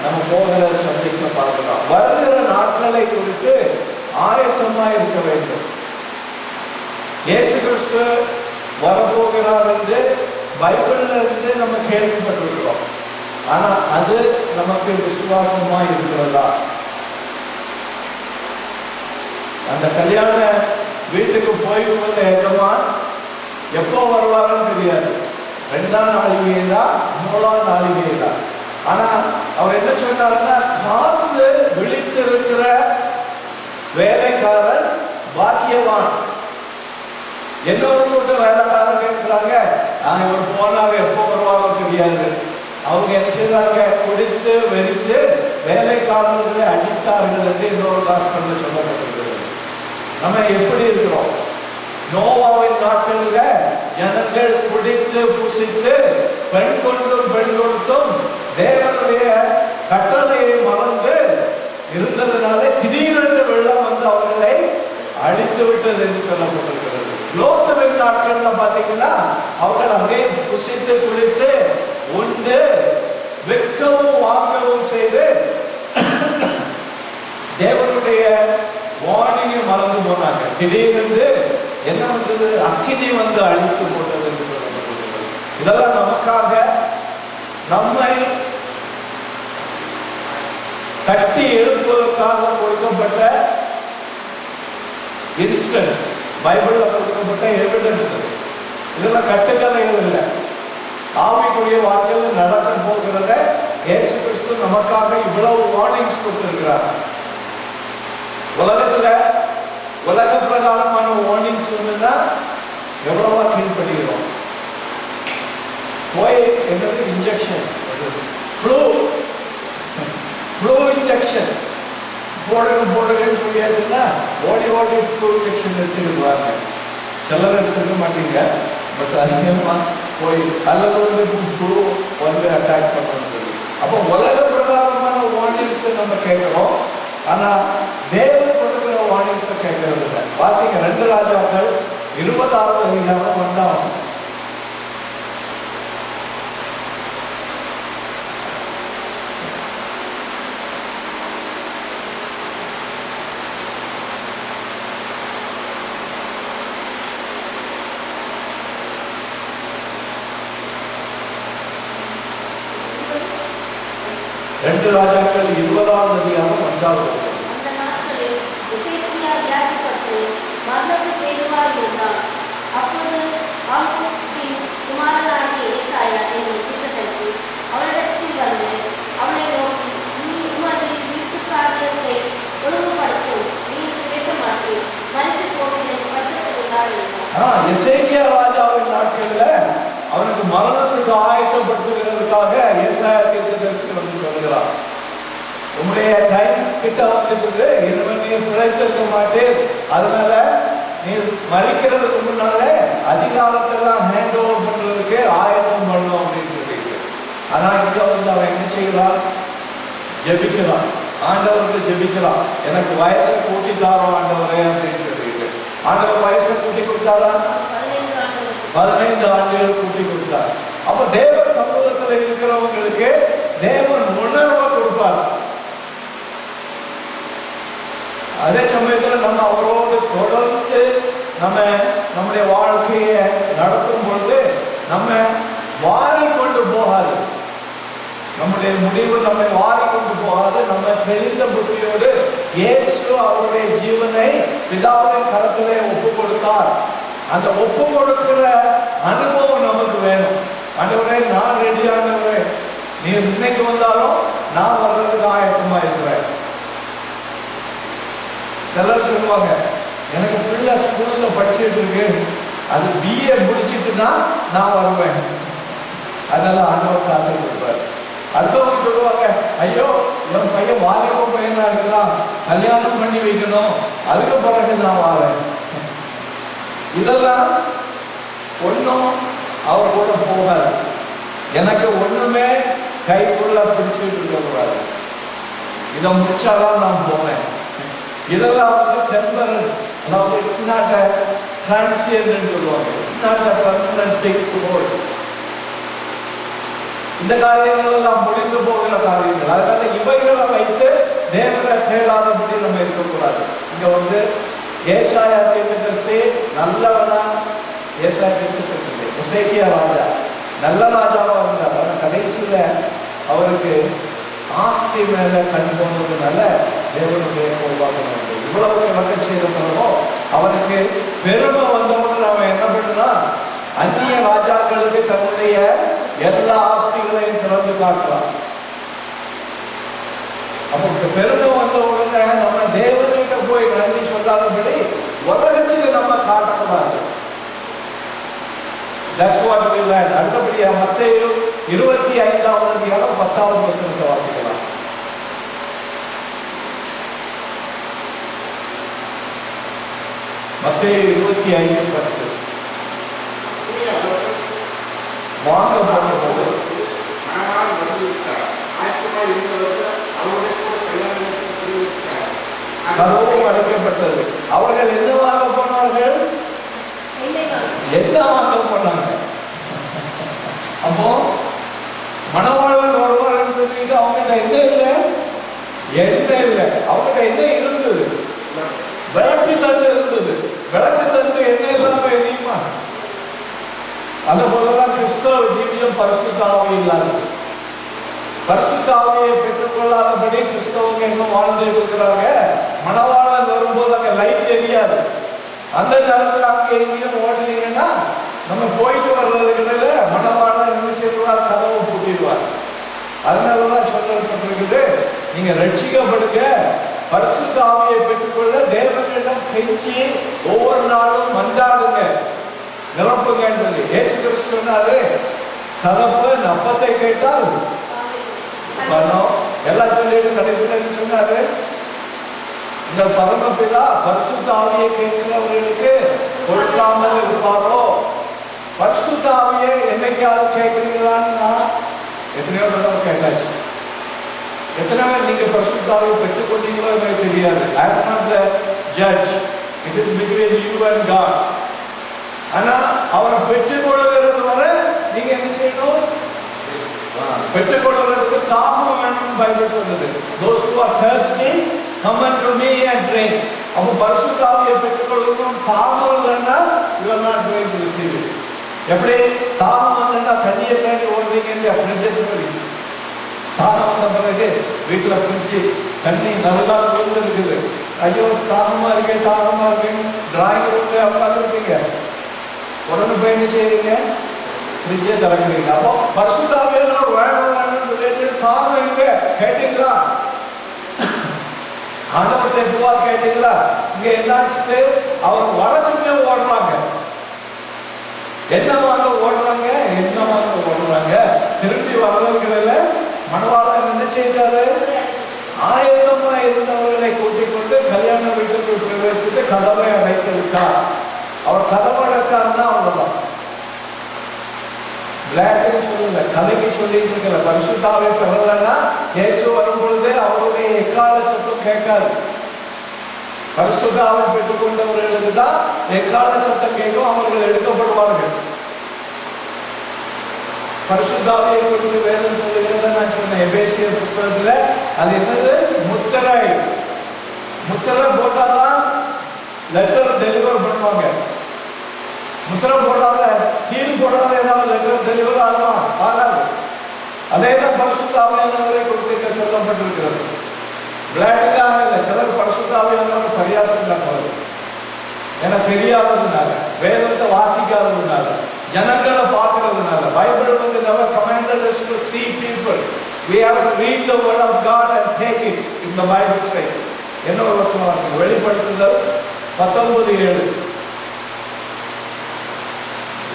நம்ம போகிற சப்ஜெக்ட்ல பார்க்கலாம். வருகிற நாட்களை குறித்து ஆயத்தமா இருக்க வேண்டும். இயேசு கிறிஸ்து வரப்போகிறார் என்று பைபிள்ல இருந்து நம்ம கேள்விப்பட்டிருக்கிறோம். ஆனா அது நமக்கு விசுவாசமா இருக்கிறதா? அந்த கல்யாண வீட்டுக்கு போயிட்டு வந்த எஜமான் எப்போ வருவாருன்னு தெரியாது. 2ஆம் நாளிகையிலா 3ஆம் நாளிகையிலா. ஆனா அவர் என்ன சொன்னாருன்னா, காத்து விழித்திருக்கிற வேலைக்காரன் பாக்கியவான். இன்னொரு கூட்டம் வேலைக்காரன் கேட்கிறாங்க, இவர் போனாவே எப்போ வருவாரோ தெரியாது. அவங்க என்ன செய்தாங்க? குடித்து வெறித்து வேலைக்காரர்களை அடித்தார்கள் என்று இன்னொரு காஸ்பல்ல சொல்லப்பட்டிருக்கிறது. நம்ம எப்படி இருக்கிறோம்? நோவாவின் நாட்களில் ஜனங்கள் குடித்து புசித்து பெண் கொடுத்தும் தேவனுடைய கட்டளையை மறந்து இருந்ததுனால திடீரென்று வெள்ளம் அவர்களை அழித்து விட்டது என்று சொல்லப்பட்டிருக்கிறது. லோத்துவின் நாட்கள்ல பாத்தீங்கன்னா அவர்கள் அங்கே புசித்து குளித்து உண்டு விற்கவும் வாங்கவும் செய்து தேவனுடைய வார்னிங்கை மறந்து போனாங்க. திடீரென்று என்ன வந்தது? அக்கினி அழித்து போட்டது என்று சொல்லப்பட்டிருக்கிறது. இதெல்லாம் நமக்காக நம்மை கட்டி எழுப்புவதற்காக கொடுக்கப்பட்ட இன்ஸ்டன்ஸ், பைபிள்ல கொடுக்கப்பட்ட எவிடன்சஸ். இதெல்லாம் கட்டுக்கதைகள் இல்லை. ஆவிக்குரிய வாழ்க்கையில் நடக்க போகிறத இயேசு கிறிஸ்து நமக்காக இவ்வளவு வார்னிங்ஸ் கொடுத்திருக்கிறார். உலகத்துல உலக பிரகாரமான வார்னிங்ஸ் வந்துன்னா எவ்வளவா கீழ்படுகிறோம். போய் எங்களுக்கு இன்ஜெக்ஷன், ஃப்ளூ இன்ஜெக்ஷன் போடுங்கன்னு சொல்லியாச்சுன்னா ஓடி ஃப்ளூ இன்ஜெக்ஷன் எடுத்துக்கிடுவாங்க. சிலர் எடுத்துக்க மாட்டீங்க, பட் அதிகமாக போய் அல்லது ஃப்ளூ அட்டாக் பண்ணணும்னு சொல்லி. அப்போ உலக பிரகாரமான வார்னிங்ஸை நம்ம கேட்கிறோம், ஆனால் தேவன் கொடுக்கிற வார்னிங்ஸை கேட்கறது இல்லை. வாசிங்க 2 ராஜாக்கள் 20வது அதிகாரம் 1ஆம் வசனம். ரெண்டு ராஜாக்கள் 20வது அதிகாரம் 1ஆவது வசனம். அந்த நாட்களில் எசேக்கியா வியாதிப்பட்டு மரணத்துக்கு ஏதுவாய் இருந்தார். அப்பொழுது ஆமோத்சின் குமாரனாகிய ஏசாயா என்னும் தீர்க்கதரிசி அவரிடத்தில் வந்து அவனை நோக்கி, நீ உமது வீட்டுக்காரத்தை ஒழுங்குபடுத்தும், நீ கேட்க மாட்டேன், மறித்து போகிறேன் படுத்துகிறார் என்றார். எசேக்கியா ராஜாவின் நாட்களில் அவனுக்கு மரணத்துக்கு ஆயத்தப்படுத்துகிறதுக்காக ஏசாயா தீர்க்கதரிசி வந்து சொல்கிறார், உங்களுடைய டைம் கிட்ட வந்துட்டு இனிமே நீ பிழைத்திருக்க மாட்டேன், அதனால நீ மறிக்கிறதுக்கு முன்னால அதிகாரத்தெல்லாம் ஹேண்ட் ஓவர் பண்றதுக்கு ஆயத்தம் பண்ணும் அப்படின்னு சொல்லிட்டு. ஆனா இங்க வந்து அவன் என்ன செய்யலாம்? ஜெபிக்கலாம், ஆண்டவருக்கு ஜெபிக்கலாம், எனக்கு வயசை கூட்டி தாரோம் ஆண்டவரே அப்படின்னு சொல்லிட்டு. ஆண்டவர் வயசை கூட்டி கொடுத்தாரா? 15 ஆண்டுகள் கூட்டி கொடுத்தார். அப்ப தேவ சமூகத்தில் இருக்கிறவங்களுக்கு தேவன் உணர்வை கொடுப்பார். அதே சமயத்தில் நம்ம அவரோடு தொடர்ந்து நம்முடைய வாழ்க்கையை நடத்தும் பொழுது நம்ம வாரிக்கொண்டு போகாது, நம்முடைய முடிவு நம்மை வாரிக்கொண்டு போகாது. நம்ம தெளிந்த புத்தியோடு இயேசு அவருடைய ஜீவனை பிதாவின் கரத்திலே ஒப்பு கொடுத்தார். அந்த ஒப்பு கொடுக்கிற அனுபவம் நமக்கு வேணும். ஆண்டவரே நான் ரெடியானவரே, நீ இன்னைக்கு வந்தாலும் நான் வர்றதுக்கு ஆயத்தமா இருக்கிறேன். சிலர் சொல்லுவாங்க, எனக்கு பிள்ளை ஸ்கூல்ல படிச்சுட்டு இருக்கு, அது BA முடிச்சுட்டுனா நான் வருவேன், அதெல்லாம் ஆண்டவர் காத்து கொடுப்பார். அடுத்தவங்க சொல்லுவாங்க, ஐயோ என் பையன் வாலிப பையனா இருக்கலாம், கல்யாணம் பண்ணி வைக்கணும், அதுக்கு பிறகு நான் வரேன். இதெல்லாம் ஒன்றும் அவர் கூட போகாது. எனக்கு ஒண்ணுமே கைக்குள்ள பிடிச்சிட்டு இருக்கக்கூடாது, இதை முடிச்சாதான் நான் போவேன். இதெல்லாம் வந்து டெம்பரரி, அதாவது இட்ஸ் நாட் அ டிரான்சியன்ட் சொல்லுவாங்க, it's not a permanent thing to hold. இந்த காரியங்கள் எல்லாம் முடிந்து போகிற காரியங்கள். அதனால இவைகளை வைத்து தேவனை தேடாதபடி நம்ம இருக்கக்கூடாது. இங்க வந்து ஏசாயா தீர்க்கதரிசி நல்லவனா, ஏசாயா தீர்க்கதரிசி எசேக்கியா ராஜா நல்ல ராஜாவா இருந்தார். ஆனால் கடைசியில அவருக்கு ஆஸ்தி மேல கண் போனதுனால தேவனுடைய கோபாகம் வந்து இவ்வளவு விளக்கம் செய்த பிறகோ அவனுக்கு பெருமை வந்தவங்க அவன் என்ன பண்ணுனா, அந்நிய ராஜாக்களுக்கு தன்னுடைய எல்லா ஆஸ்திகளையும் திறந்து காட்டுறான். அப்போ பெருமை வந்த உடனே நம்ம தேவனிட்ட போய் நன்றி சொல்லாதபடி உலகத்துக்கு நம்ம காட்டக்கூடாது. That's what we learn. அடுத்தபடியா மத்தேயு 25வது அதிகாரம் 10வது வசனத்தை வாசிக்கலாம். மத்தேயு 25:10. வாங்க போகும்போது கதவும் அடைக்கப்பட்டது. அவர்கள் என்ன வாங்க போனார்கள்? என்ன வாங்க போனாங்க? அப்போ மணவாளன் வருவார்கள் சொல்லிட்டு அவங்ககிட்ட என்ன இல்லை? எண்ணெய் இல்லை. அவங்ககிட்ட என்ன இருந்தது? விளக்கு தண்டு இருந்தது. விளக்கு தண்டு எண்ணெய் இல்லாம எரியுமா? அது போலதான் கிறிஸ்தவ ஜீவியம் பரிசுத்த ஆவி இல்லாது. பரிசுத்த ஆவியை பெற்றுக்கொள்ளாதபடி கிறிஸ்தவங்க இன்னும் வாழ்ந்து இருக்கிறாங்க. மணவாளன் வரும்போது அங்க லைட் எரியாது. அந்த நேரத்தில் அங்கே எங்கேயும் ஓடுனீங்கன்னா நம்ம போயிட்டு வர்றதுக்கிடையில மணவாளன் என்ன செய்வார்? கதவை பூட்டிடுவார். அதனாலதான் சொல்லப்பட்டிருக்குது, நீங்க ரட்சிக்கப்படுங்க, பரிசுத்த ஆவியை பெற்றுக்கொள்ள தேவனிடம் கெஞ்சி ஒவ்வொரு நாளும் மன்றாடுங்க, நிரப்புங்கன்னு சொல்லி இயேசு கிறிஸ்து சொன்னாரு, தகப்பன் அப்பத்தை கேட்டால் பணம் எல்லாம் சொல்லிட்டு கடைசியில் சொன்னாரு, இந்த பரமபிதா பரிசுத்த ஆவியை கேட்கிறவர்களுக்கு கொடுக்காமல் இருப்பாரோ? பரிசுத்த ஆவியை என்னைக்காவது கேட்கிறீங்களான்னு எத்தனையோ தடவை கேட்டாச்சு. எத்தனை பேர் நீங்க பரிசுத்த ஆவியை பெற்றுக் கொண்டீங்களோ எனக்கு தெரியாது. I am not the judge. It is between you and God. ஆனா அவரை பெற்றுக்கொள்ளுகிறது வரை நீங்க என்ன செய்யணும்? பெற்றுக்கொள்வதற்கு தாகம் வேணும் பைபிள் சொல்லுது. Those who are thirsty come unto me and drink. அப்ப பரிசுத்த ஆவியை பெற்றுக்கொள்ளணும். தாகம் இல்லைன்னா you are not going to receive it. எப்படி தாகம் வந்தா தண்ணியை தாண்டி ஓடுறீங்க இல்லையா? ஃப்ரிட்ஜ் எடுத்து தாகம் வந்த பிறகு வீட்டுல ஃப்ரிட்ஜ் தண்ணி நல்லா விழுந்து இருக்குது, ஐயோ தாகமா இருக்கேன் தாகமா இருக்கேன் டிராயிங் ரூம்ல உட்காந்துருப்பீங்க, உடனே போய் என்ன செய்யறீங்க? ஃப்ரிட்ஜே திறக்கிறீங்க. அப்போ பரிசுத்த ஆவியானவர் வேணும் வேணும்னு சொல்லிட்டு தாகம் எங்க கேட்டீங்களா? ஆண்டவர் தேப்புவா கேட்டீங்களா? இங்க என்னாச்சு? அவர் வரச்சுன்னே ஓடுறாங்க. என்ன வாங்க ஓடுறாங்க? என்ன வாங்க ஓடுறாங்க? திரும்பி வர்றவர்கள மணவாளன் என்ன செய்தாரு? ஆயத்தமா இருந்தவர்களை கூட்டிக் கொண்டு கல்யாண வீட்டுக்குள் பிரவேசித்து கதவை அடைத்து விட்டார். அவர் கதவை அடைச்சாருன்னா அவ்வளவுதான். விளையாட்டுக்கு சொல்லல, கதைக்கு சொல்லிட்டு இருக்கல. பரிசுத்த ஆவியை பெறலன்னா இயேசு வரும் பொழுது அவருடைய எக்கால சத்தம் கேட்காது. பரிசுத்த ஆவியை பெற்றுக் கொண்டவர்களுக்கு தான் எக்கால சத்தம் கேட்கும், அவர்கள் எடுக்கப்படுவார்கள். பரிசுத்த ஆவியை குறித்து வேதம் சொல்லுகிறத நான் சொன்னேன் எபேசியர் புத்தகத்துல. அது என்னது? முத்திரை. முத்திரை போட்டாதான் லெட்டர் டெலிவர் பண்ணுவாங்க. முத்திரை போடாத, சீல் போடாத ஏதாவது லெட்டர் டெலிவர் ஆகுமா? ஆகாது. அதே தான் பரிசுத்த ஆவியானவரை குறித்து சொல்லப்பட்டிருக்கிறது. விளையாட்டுக்காக இல்லை. சிலர் பரிசுத்த ஆவியானவர் பரியாசம் காட்டுவாங்க. ஏன்னா தெரியாததுனால, வேதத்தை வாசிக்காததுனால, ஜனங்களை பார்க்கறதுனால. பைபிள் வந்து never commanded us to see people. We have to read the word of God and take it in the Bible says. என்ன ஒரு வசனம் வாசிங்க? வெளிப்படுத்துதல் 19:7.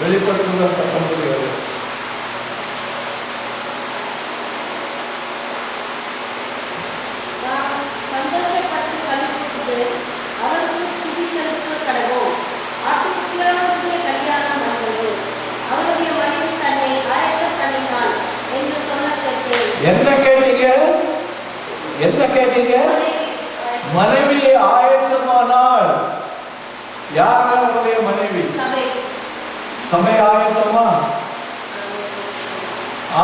வெளிப்படுத்துதல் 19:7. சந்தோஷப்பட்டு கழித்து அவருக்கு துதி செலுத்த கடவோம். ஆட்டுக்குட்டியானவருடைய கல்யாணம் வந்தது, அவருடைய மனைவி தன்னை ஆயத்தம் பண்ணினாள் என்று சொல்ல கேட்டேன். என்ன கேட்டீங்க? என்ன கேட்டீங்க? மனைவி ஆயத்தமானாள். யார் அவருடைய மனைவி? சபை ஆயத்தமா?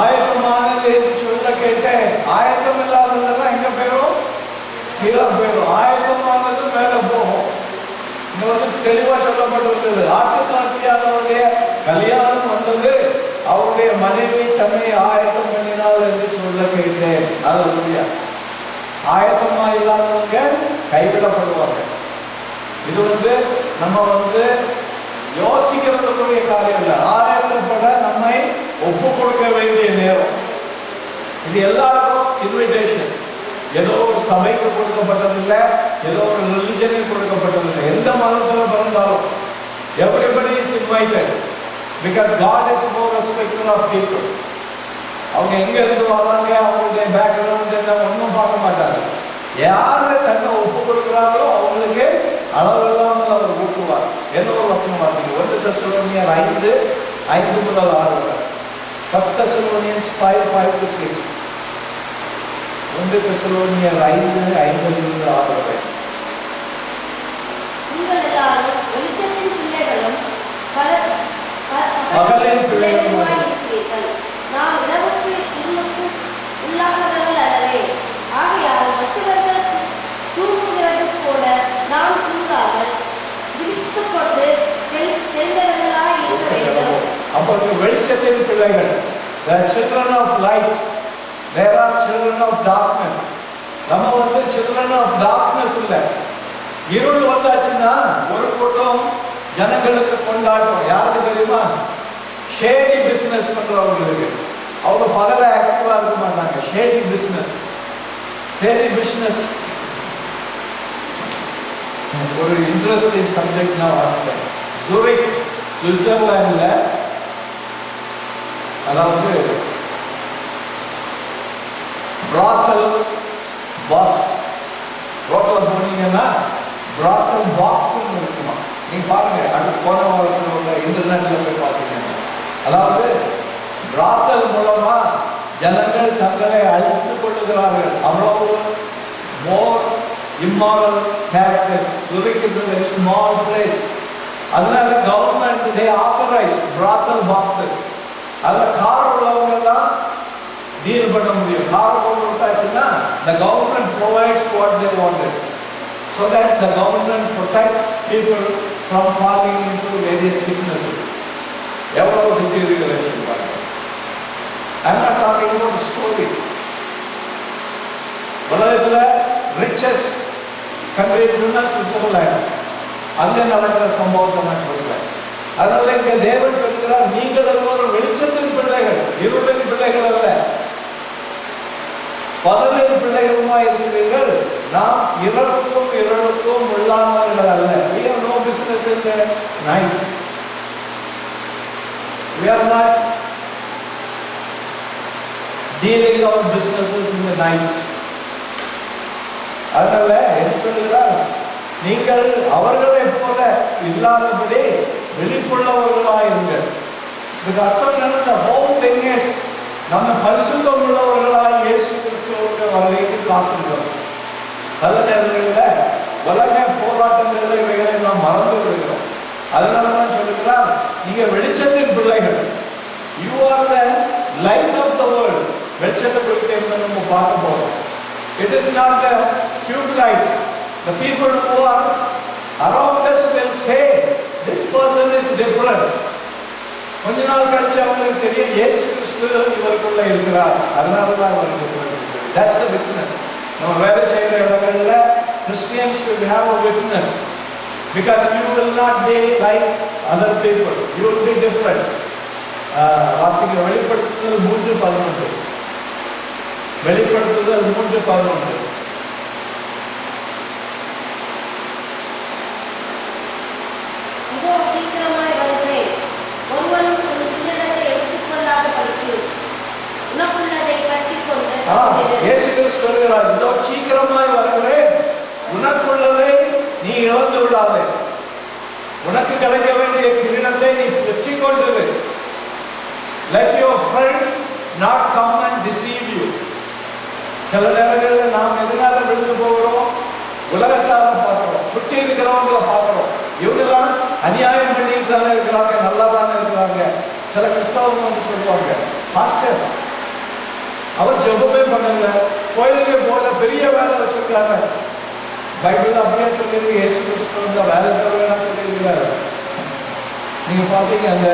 ஆயத்தமானது என்று சொல்ல கேட்டேன். ஆயத்தம் இல்லாததெல்லாம் எங்க போயிடும்? கீழே போயிடும். ஆயத்தமானது மேல போகும். இங்க வந்து தெளிவா சொல்லப்பட்டிருந்தது, ஆட்டுக்காட்டியானவருடைய கல்யாணம் வந்தது, அவருடைய மனைவி தன்னை ஆயத்தம் பண்ணினாள் என்று சொல்ல கேட்டேன். அது ஆயத்தமா இல்லாதவங்க கைவிடப்படுவாங்க. இது வந்து நம்ம வந்து யோசிக்கிறதுக்குரிய காரியம் இல்லை. ஆயத்தப்பட நம்மை ஒப்பு கொடுக்க வேண்டிய நேரம். இது எல்லாருக்கும் இன்விடேஷன். ஏதோ ஒரு சபைக்கு கொடுக்கப்பட்டதில்லை, ஏதோ ஒரு ரிலிஜனுக்கு கொடுக்கப்பட்டதில்லை. எந்த மதத்தில் பிறந்தாலும் everybody is invited because God is no respecter of people. அவங்க எங்க இருந்து வர்றாங்க, அவங்களுடைய பேக்ரவுண்ட் என்ன ஒன்றும் பார்க்க மாட்டாங்க. யாரு தன்னை ஒப்பு கொடுக்குறாங்களோ அவங்களுக்கு அளவில்லாமல் அவர் ஊற்றுவார். என்ன ஒரு வசனம் வாசிங்க? 1 தெசலோனியர் 5:5 முதல் 6 வரை. 1 Thessalonians 5:5-6. 1 தெசலோனியர் 5:5-6 வரை. நீங்கள் எல்லாரும் வெளிச்சத்தின் பிள்ளைகளும் பகலின் பிள்ளைகளுமாய் இருக்கிறீர்கள். நாம் இரவுக்கு இருளுக்கு உள்ளானவர்கள் அல்லவே. ஆகையால் மற்றவர்கள் தூங்குகிறது போல நாம் தூங்காமல் விழித்துக் கொண்டு தெரிந்தவர்களாய் இருக்க வேண்டும். அப்போ வெளிச்சத்தின் பிள்ளைகள், the children of light, there are children of darkness. நம்ம வந்து children of darkness இல்லை. இருள் வந்தாச்சுன்னா ஒரு கூட்டம் ஜனங்களுக்கு கொண்டாட்டம். யாருக்கு தெரியுமா? ஷேடி பிசினஸ் பண்றவங்களுக்கு. அவங்க பகல ஆக்டிவா இருக்க மாட்டாங்க. ஷேடி பிசினஸ் ஒரு இன்ட்ரெஸ்டிங் சப்ஜெக்ட் நான் வாசித்தேன். ஜூரிக், சுவிட்சர்லாந்துல, அதாவது பிராத்தல் பாக்ஸ், ரோட்ல போனீங்கன்னா பிராத்தல் பாக்ஸ் இருக்குமா, நீங்க பாருங்க. அது போன வாரத்தில் இன்டர்நெட்ல போய் பார்த்தீங்கன்னா, அதாவது பிராத்தல் மூலமா ஜனங்கள் தங்களை அழித்துக் கொள்ளுகிறார்கள். அவ்வளவு மோர் immoral characters. Zurich is a very small place. அதனால government they authorized brothel boxes. அதுல கார் உள்ளவங்க தான் டீல் பண்ண முடியும். கார் கொண்டு விட்டாச்சுன்னா the government provides what they wanted, so that the government protects people from falling into various sicknesses. எவ்வளவு deterioration பாருங்க. I'm not talking about the story. உலகத்துல richest country இருக்குன்னா சுவிட்சர்லாந்து. அங்கே நடக்கிற சம்பவத்தை நான் சொல்றேன். அதனால இங்க தேவன் சொல்கிறார், நீங்கள் எல்லோரும் வெளிச்சத்தின் பிள்ளைகள், இருளின் பிள்ளைகள் அல்ல, பகலின் பிள்ளைகளுமா இருக்கிறீர்கள். நாம் இருளுக்கும் உள்ளானவர்கள் அல்ல. We have no business in the night. We are not dealing our businesses in the night. அதனால என்ன சொல்கிறார்? நீங்கள் அவர்களை போல இல்லாதபடி வெளிப்புள்ளவர்களாயிருங்கள். இதுக்கு அர்த்தம் என்ன? ஹோல் திங் இஸ் நம்ம பரிசுத்தம் உள்ளவர்களாய் இயேசு கிறிஸ்துவுக்கு வருகைக்கு காத்திருக்கிறோம். பல நேரங்களில் உலக போராட்டங்களில் இவைகளை நாம் மறந்து விடுகிறோம். அதனால தான் சொல்லுகிறார், நீங்க வெளிச்சத்தின் பிள்ளைகள். You are the light of the world. வெளிச்சத்தை குறித்து நம்ம பார்க்க போறோம். It is not the tube light. The people who are around us will say, this person is different. கொஞ்ச நாள் கழிச்சு அவங்களுக்கு தெரியும், இயேசு கிறிஸ்து இவருக்குள்ள இருக்கிறார், அதனால தான் அவர் different. That's a witness. நம்ம வேலை செய்கிற இடங்கள்ல Christians should have a witness, because you will not be like other people. You will be different. வாசிக்க வெளிப்படுத்துதல் 3:11. வெளிப்படுத்துதல் 3:11. இயேசு கிறிஸ்து சொல்கிறார், இதோ சீக்கிரமாய் வருகிறேன், உனக்குள்ளதை நீ இழந்து விடாதே. உனக்கு கிடைக்க வேண்டிய கிரீடத்தை நீ பெற்றுக் கொண்டிரு. Let your friends not come and deceive you. சில நேரங்களில் நாம் எதனால விழுந்து போகிறோம்? உலகத்தார பார்க்கிறோம், சுற்றி இருக்கிறவங்களை பார்க்கிறோம். இவங்கெல்லாம் அநியாயம் பண்ணிட்டு தானே இருக்கிறாங்க, நல்லா தானே இருக்கிறாங்க. சில கிறிஸ்தவங்க வந்து சொல்லுவாங்க, பாஸ்டர் அவர் ஜெபமே பண்ணல, கோயிலுக்கு போல, பெரிய வேலை வச்சிருக்காங்க. பைபிள் அப்படியே சொல்லியிருக்கு, இயேசு கிறிஸ்து வந்து வேலை தருவேன்னா சொல்லியிருக்கிறாரு. நீங்க பார்த்தீங்க அந்த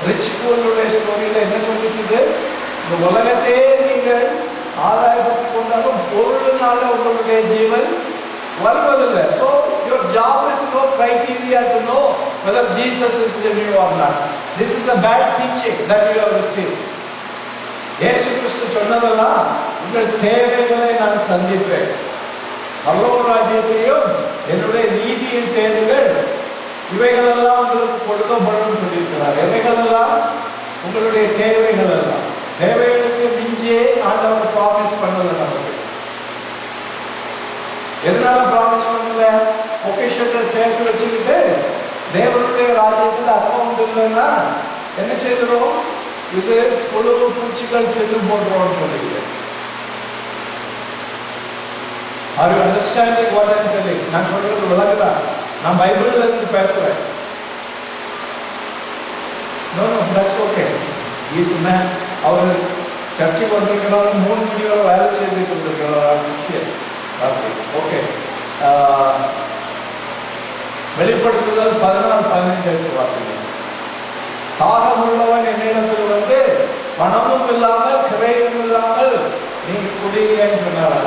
ரிச் பூலுடைய ஸ்டோரியில என்ன சொல்லிச்சுது? இந்த உலகத்தையே நீங்கள் ஆதாயப்படுத்தி கொண்டாலும் பொருளினால உங்களுடைய ஜீவன் வருவதில்லை. So your job is no criteria to know whether Jesus is in you or not. This is a bad teaching that you have received. இயேசு கிறிஸ்து சொன்னதெல்லாம், உங்கள் தேவைகளை நான் சந்திப்பேன், பரலோக ராஜ்யத்தையும் என்னுடைய நீதியின் தேவைகள் இவைகளெல்லாம் உங்களுக்கு கொடுக்கப்படும் சொல்லியிருக்கிறார். எவைகளெல்லாம்? உங்களுடைய தேவைகள் எல்லாம். தேவைகளுக்கு மிஞ்சியே ஆண்டவர் ப்ராமிஸ் பண்ணல நமக்கு. எதனால ப்ராமிஸ் பண்ணல? பொக்கிஷத்தை சேர்த்து வச்சுக்கிட்டு தேவனுடைய ராஜ்யத்தில் அக்கௌண்ட் இல்லைன்னா என்ன செய்கிறோம்? இது புழு பூச்சிகள் தின்னு போடுறோம்னு சொல்லிக்கிறேன். Are you understanding what I am telling? நான் சொல்றது விளங்குதா? நான் பைபிள்ல இருந்து பேசுறேன். No, that's okay. He is a man. அவர் சர்ச்சைக்கு வந்திருக்கிறாரு, 3 மணி வரை வேலை செய்து கொண்டிருக்கிறார். ஓகே. வெளிப்படுத்துதல் 16-15 வாசிங்க. தாகம் உள்ளவன் என்னிடத்தில் வந்து பணமும் இல்லாமல் கிரையும் இல்லாமல் நீங்க குடிங்கன்னு சொன்னார்.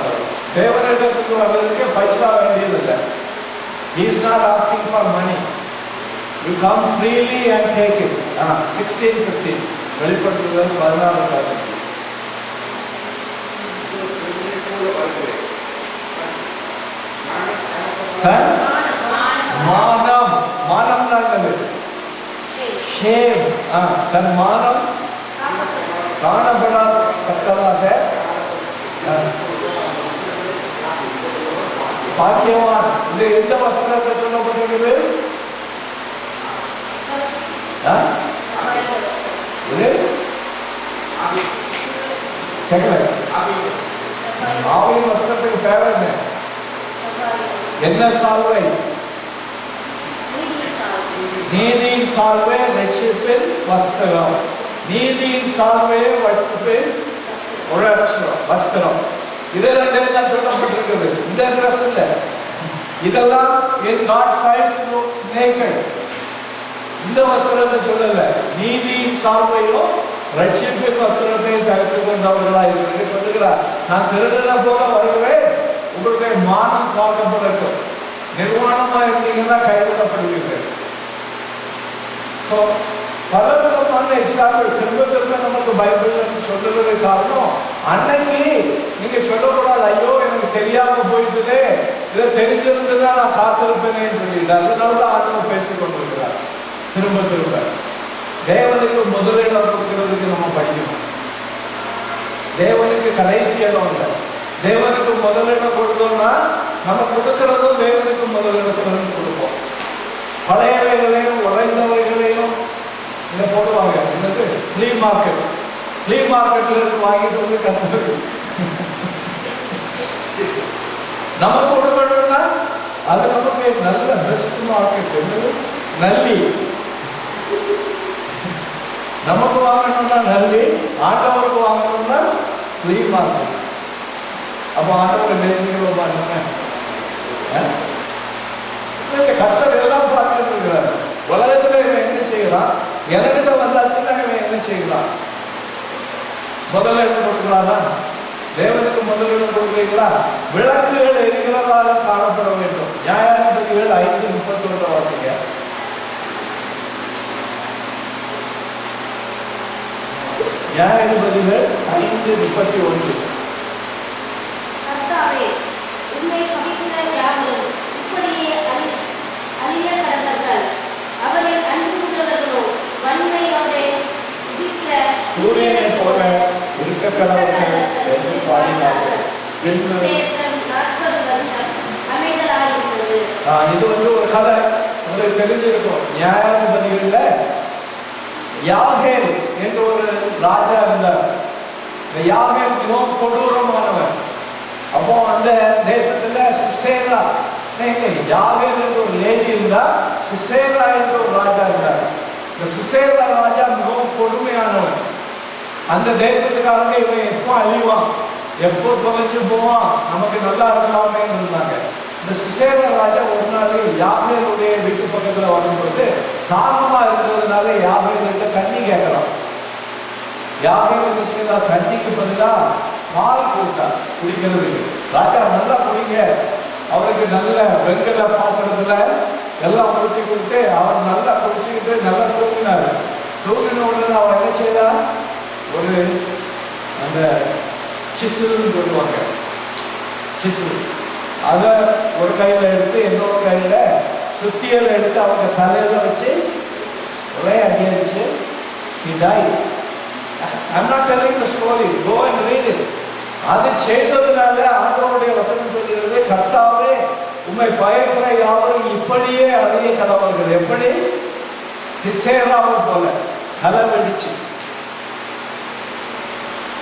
தேவனிடத்துக்கு வர்றதுக்கு பைசா வேண்டியதில்லை. He is not asking for money. You come freely and take it. 16:15. வெளிப்படுத்துதல் 16. மானம் மானம் என்னது? ஷேம். தன் மானம் காணப்படத்தக்கதாக பாக்கியவான். இது எந்த வஸ்திரத்தை சொல்லப்பட்டிருக்குது? ஆவியின் வஸ்திரத்துக்கு பேர் என்ன? என்ன சால்வை? நீதியின் சால்வை ரட்சிப்பின் வஸ்திரம். நீதியின் சால்வை வஸ்திரப்பின் வஸ்திரம். இது ரெண்டே தான் சொல்லப்பட்டிருக்கிறது. இந்த ட்ரெஸ் இல்ல. இதெல்லாம் in God's sight looks naked. இந்த வஸ்திரத்தை சொல்லல. நீதியின் சால்வையும் ரட்சிப்பின் வஸ்திரத்தையும் தரித்து கொண்டவர்களாக இருக்கிறது சொல்லுகிறார். நான் திருடனை போல வருகிறேன், உங்களுடைய மானம் காக்கப்படட்டும். நிர்வாணமா இருந்தீங்கன்னா கைவிடப்படுவீர்கள். ஸோ பலவிதமான எக்ஸாம்பிள் திரும்ப திரும்ப நமக்கு பைபிள் சொல்லுறது காரணம், அன்னைக்கு நீங்க சொல்லக்கூடாது, ஐயோ எனக்கு தெரியாம போயிட்டுதே, இதை தெரிஞ்சிருந்ததுன்னா நான் காத்திருப்பேனேன்னு சொல்லிட்டு. அதனால தான் ஆண்டவர் பேசிக் கொண்டிருக்கிறார் திரும்ப திரும்ப. தேவனுக்கு முதலிடம் கொடுக்கிறதுக்கு நம்ம படிக்கணும். தேவனுக்கு கடைசி இடம் இல்லை. தேவனுக்கு முதலிடம் கொடுத்தோம்னா நம்ம கொடுக்கிறதும் தேவனுக்கு முதலிடத்துல கொடுப்போம். பழையவைகளையும் உடைந்தவைகளையும் இதை போடுவாங்க. என்னது? Flea market. ஃப்ளீ மார்க்கெட்ல இருந்து வாங்கிட்டு வந்து கற்றுக்கு நம்ம கொடுக்கணும்னா அது நமக்கு நல்ல பெஸ்ட் மார்க்கெட். என்னது? நல்லி. நமக்கு வாங்கணும்னா நல்லி, ஆண்டவருக்கு வாங்கணும்னா ஃப்ளீ மார்க்கெட். அப்போ ஆண்டவரை நேசிக்கிறோமா? கர்த்தர் எல்லாம் பார்த்துட்டு இருக்கிறார். உலகத்துல இவன் என்ன செய்யலாம், எனக்கிட்ட வந்தாச்சுன்னா இவன் என்ன செய்யலாம்? முதலிடம் கொடுக்குறானா? தேவனுக்கு முதலிடம் கொடுக்குறீங்களா? விளக்குகள் எரிகிறதாக காணப்பட வேண்டும். நியாயாதிபதிகள் 5:31 வாசிங்க. நியாயாதிபதிகள் 5:31. சூரியனை போல இருக்க கடவுள்கள் என்று பாடினார்கள். இது ஒரு கதை உங்களுக்கு தெரிஞ்சிருக்கும். நியாயாதிபதிகள்ல யாகேல் என்ற ஒரு ராஜா இருந்தார். இந்த யாகேல் மிகவும் கொடூரமானவர். அப்போ அந்த தேசத்துல சிசேரா, யாகேல் என்ற ஒரு லேடி இருந்தா, சிசேரா என்ற ஒரு ராஜா இருந்தார். இந்த சிசேரா ராஜா மிகவும் கொடுமையானவன். அந்த தேசத்துக்காரங்க இவன் எப்போ அழிவான், எப்போ தொலைஞ்சு போவான், நமக்கு நல்லா இருக்கலாமே இருந்தாங்க. இந்த சிசேரா ராஜா ஒரு நாள் யாகேலுடைய வீட்டு பக்கத்துல வரும்போது தாகமா இருந்ததுனால யாகேல்கிட்ட தண்ணி கேட்கலாம். யாகேல் என்ன செய்யறா, தண்ணிக்கு பதிலா பால் கொடுத்தா குடிக்கிறதுக்கு. ராஜா நல்லா குடிங்க, அவருக்கு நல்ல வெண்கல பாத்திரத்துல எல்லாம் ஊற்றி கொடுத்து அவர் நல்லா குடிச்சுக்கிட்டு நல்லா தூங்கினாரு. தூங்கின உடனே அவர் என்ன செய்தா, ஒரு அந்த சிசில்னு சொல்லுவாங்க, சிசில், அதை ஒரு கையில் எடுத்து இன்னொரு கையில் சுத்தியலை எடுத்து அவங்க தலையில வச்சு ஒரே அடி அடிச்சு he died. I'm not telling the story, go and read it. அது செய்ததுனால ஆண்டவருடைய வசனம் சொல்கிறது, கர்த்தாவே உம்மை பயக்கிற யாவரும் இப்படியே அழிய கடவர்கள். எப்படி? சிசேராவை போல தலை வெடிச்சு.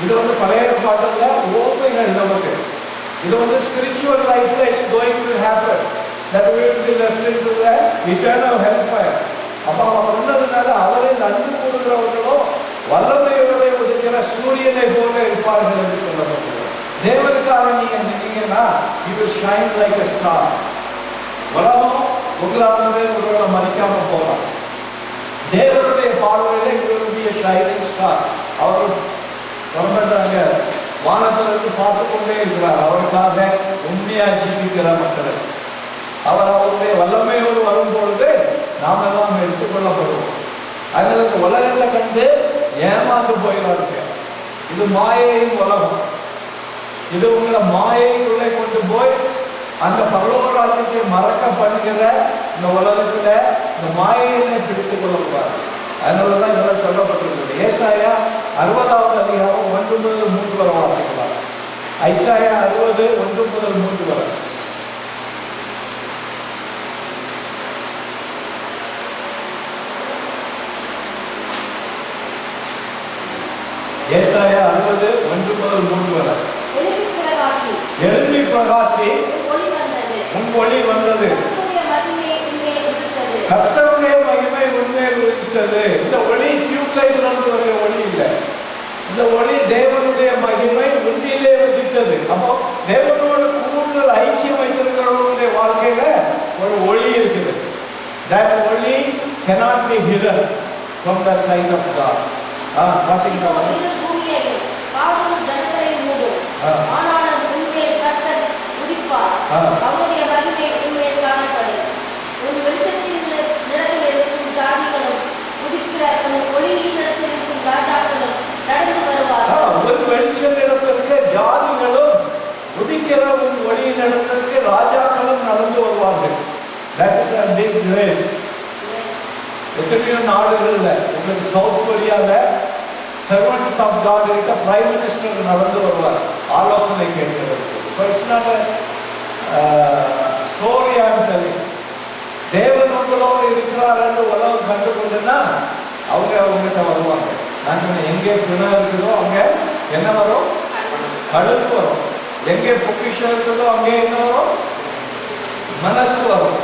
இது பழைய பாட்டுல ஓமைகள் நமக்கு. இது ஸ்பிரிச்சுவல் லைஃப்ல it's going to happen, that we will be left into the eternal hellfire. அப்ப அவர் சொன்னதுனால அவரை நன்கு கூறுகிறவர்களோ வல்லமையோட உதிக்கிற சூரியனை போல இருப்பார்கள் என்று சொல்லப்பட்டது. தேவனுக்காக நீங்க நின்னீங்கன்னா you will shine like a star. உலகம் உங்களாலே ஒருவேளை மறிக்காம போகலாம், தேவனுடைய பார்வையில you will be a shining star. அவர் சொல்றாங்க, வானத்திலிருந்து பார்த்து கொண்டே இருக்கிறார் அவருக்காக உண்மையா ஜீவிக்கிற மக்களை. அவர் அவருடைய வல்லமையோடு வரும் பொழுது நாம் எல்லாம் எடுத்துக்கொள்ளப்படுவோம். அதனால இந்த உலகத்தை கண்டு ஏமாந்து போயிடாதுங்க. இது மாயையின் உலகம். இது உங்களை மாயைக்குள்ளே கொண்டு போய் அந்த பரலோக ராஜ்யத்தை மறக்க பண்ணுகிற இந்த உலகத்துல இந்த மாயையினை பிடித்துக் கொள்ளக்கூடாது. அதனாலதான் இதெல்லாம் சொல்லப்பட்டிருக்கிறது. ஏசாயா 60வது அதிகாரம் 1 முதல் 3 வரை வாசிக்கலாம். ஐசாயா 60 1 முதல் 3 வரை. ஏசாயா 60 1 முதல் 3 வரை. எழும்பி பிரகாசி, உன் ஒளி வந்தது, கர்த்தருடைய மகிமை உன்மேல் உதித்தது. இந்த ஒளி டியூப்லைட்ல இருந்து வர ஒளி இல்லை. இந்த ஒளி தேவனுடைய மகிமை உன்னிலே உதித்தது. அப்போ தேவனோடு கூடுதல் ஐக்கியம் வைத்திருக்கிறவருடைய வாழ்க்கையில ஒரு ஒளி இருக்குது. That ஒளி cannot be hidden from the sight of God. ஜாதிகளும் உதிக்கிற ஒளியின் இடத்திற்கு ராஜாக்களும் நடந்து வருவார்கள். That is a big grace. எத்தனையோ நாடுகள்ல உங்களுக்கு சவுத் கொரியால சர்வன்ட்ஸ் ஆஃப் காட் இருக்க பிரைம் மினிஸ்டர் நடந்து வருவார் ஆலோசனை கேட்கிறதுக்கு. So it's not a story I am telling. தேவன் உங்களோடு இருக்கிறார் என்று உலகம் கண்டுகொண்டுன்னா அவங்ககிட்ட வருவாங்க. நான் சொன்னேன், எங்கே பிணம் இருக்குதோ அங்க என்ன வரும்? கழுகு வரும். எங்கே பொக்கிஷம் இருக்குதோ அங்கே என்ன வரும்? மனசு வரும்.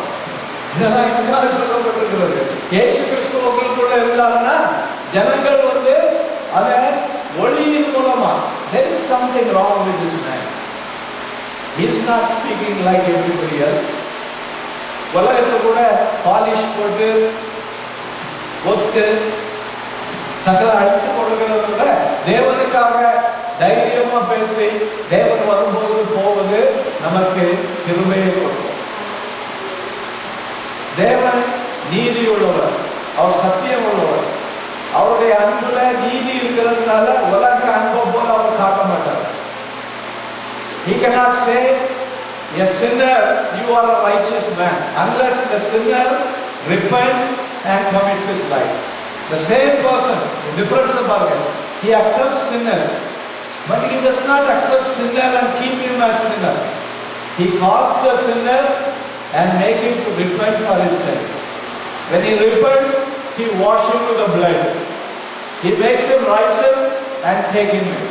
இதெல்லாம் இதுக்காக சொல்லப்பட்டிருக்கிறது. இயேசு கிறிஸ்து உங்களுக்குள்ள இருந்தாருன்னா ஜனங்கள் வந்து அதை ஒளியின் மூலமா, there is something wrong with this man. He is not speaking like everybody else. உலகத்தில் கூட பாலிஷ் போட்டு ஒத்து தங்களை அழித்து கொடுக்கிறத தேவனுக்காக தைரியமா பேசி தேவன் வரும்போது போவது நமக்கு கிருபையை கொடுக்கும். தேவன் நீதி உள்ளவர், அவர் சத்தியம் உள்ளவர். அவருடைய அன்புல நீதி இருக்கிறதுனால உலக அன்பை போல அவர் காட்ட மாட்டார். He cannot say, a sinner, you are a righteous man, unless the sinner repents and commits his life. The same person, the difference about him, he accepts sinners, but he does not accept sinner and keep him as sinner. He calls the sinner and make him to repent for his sin. When he repents, he washes him with the blood. He makes him righteous and take him in.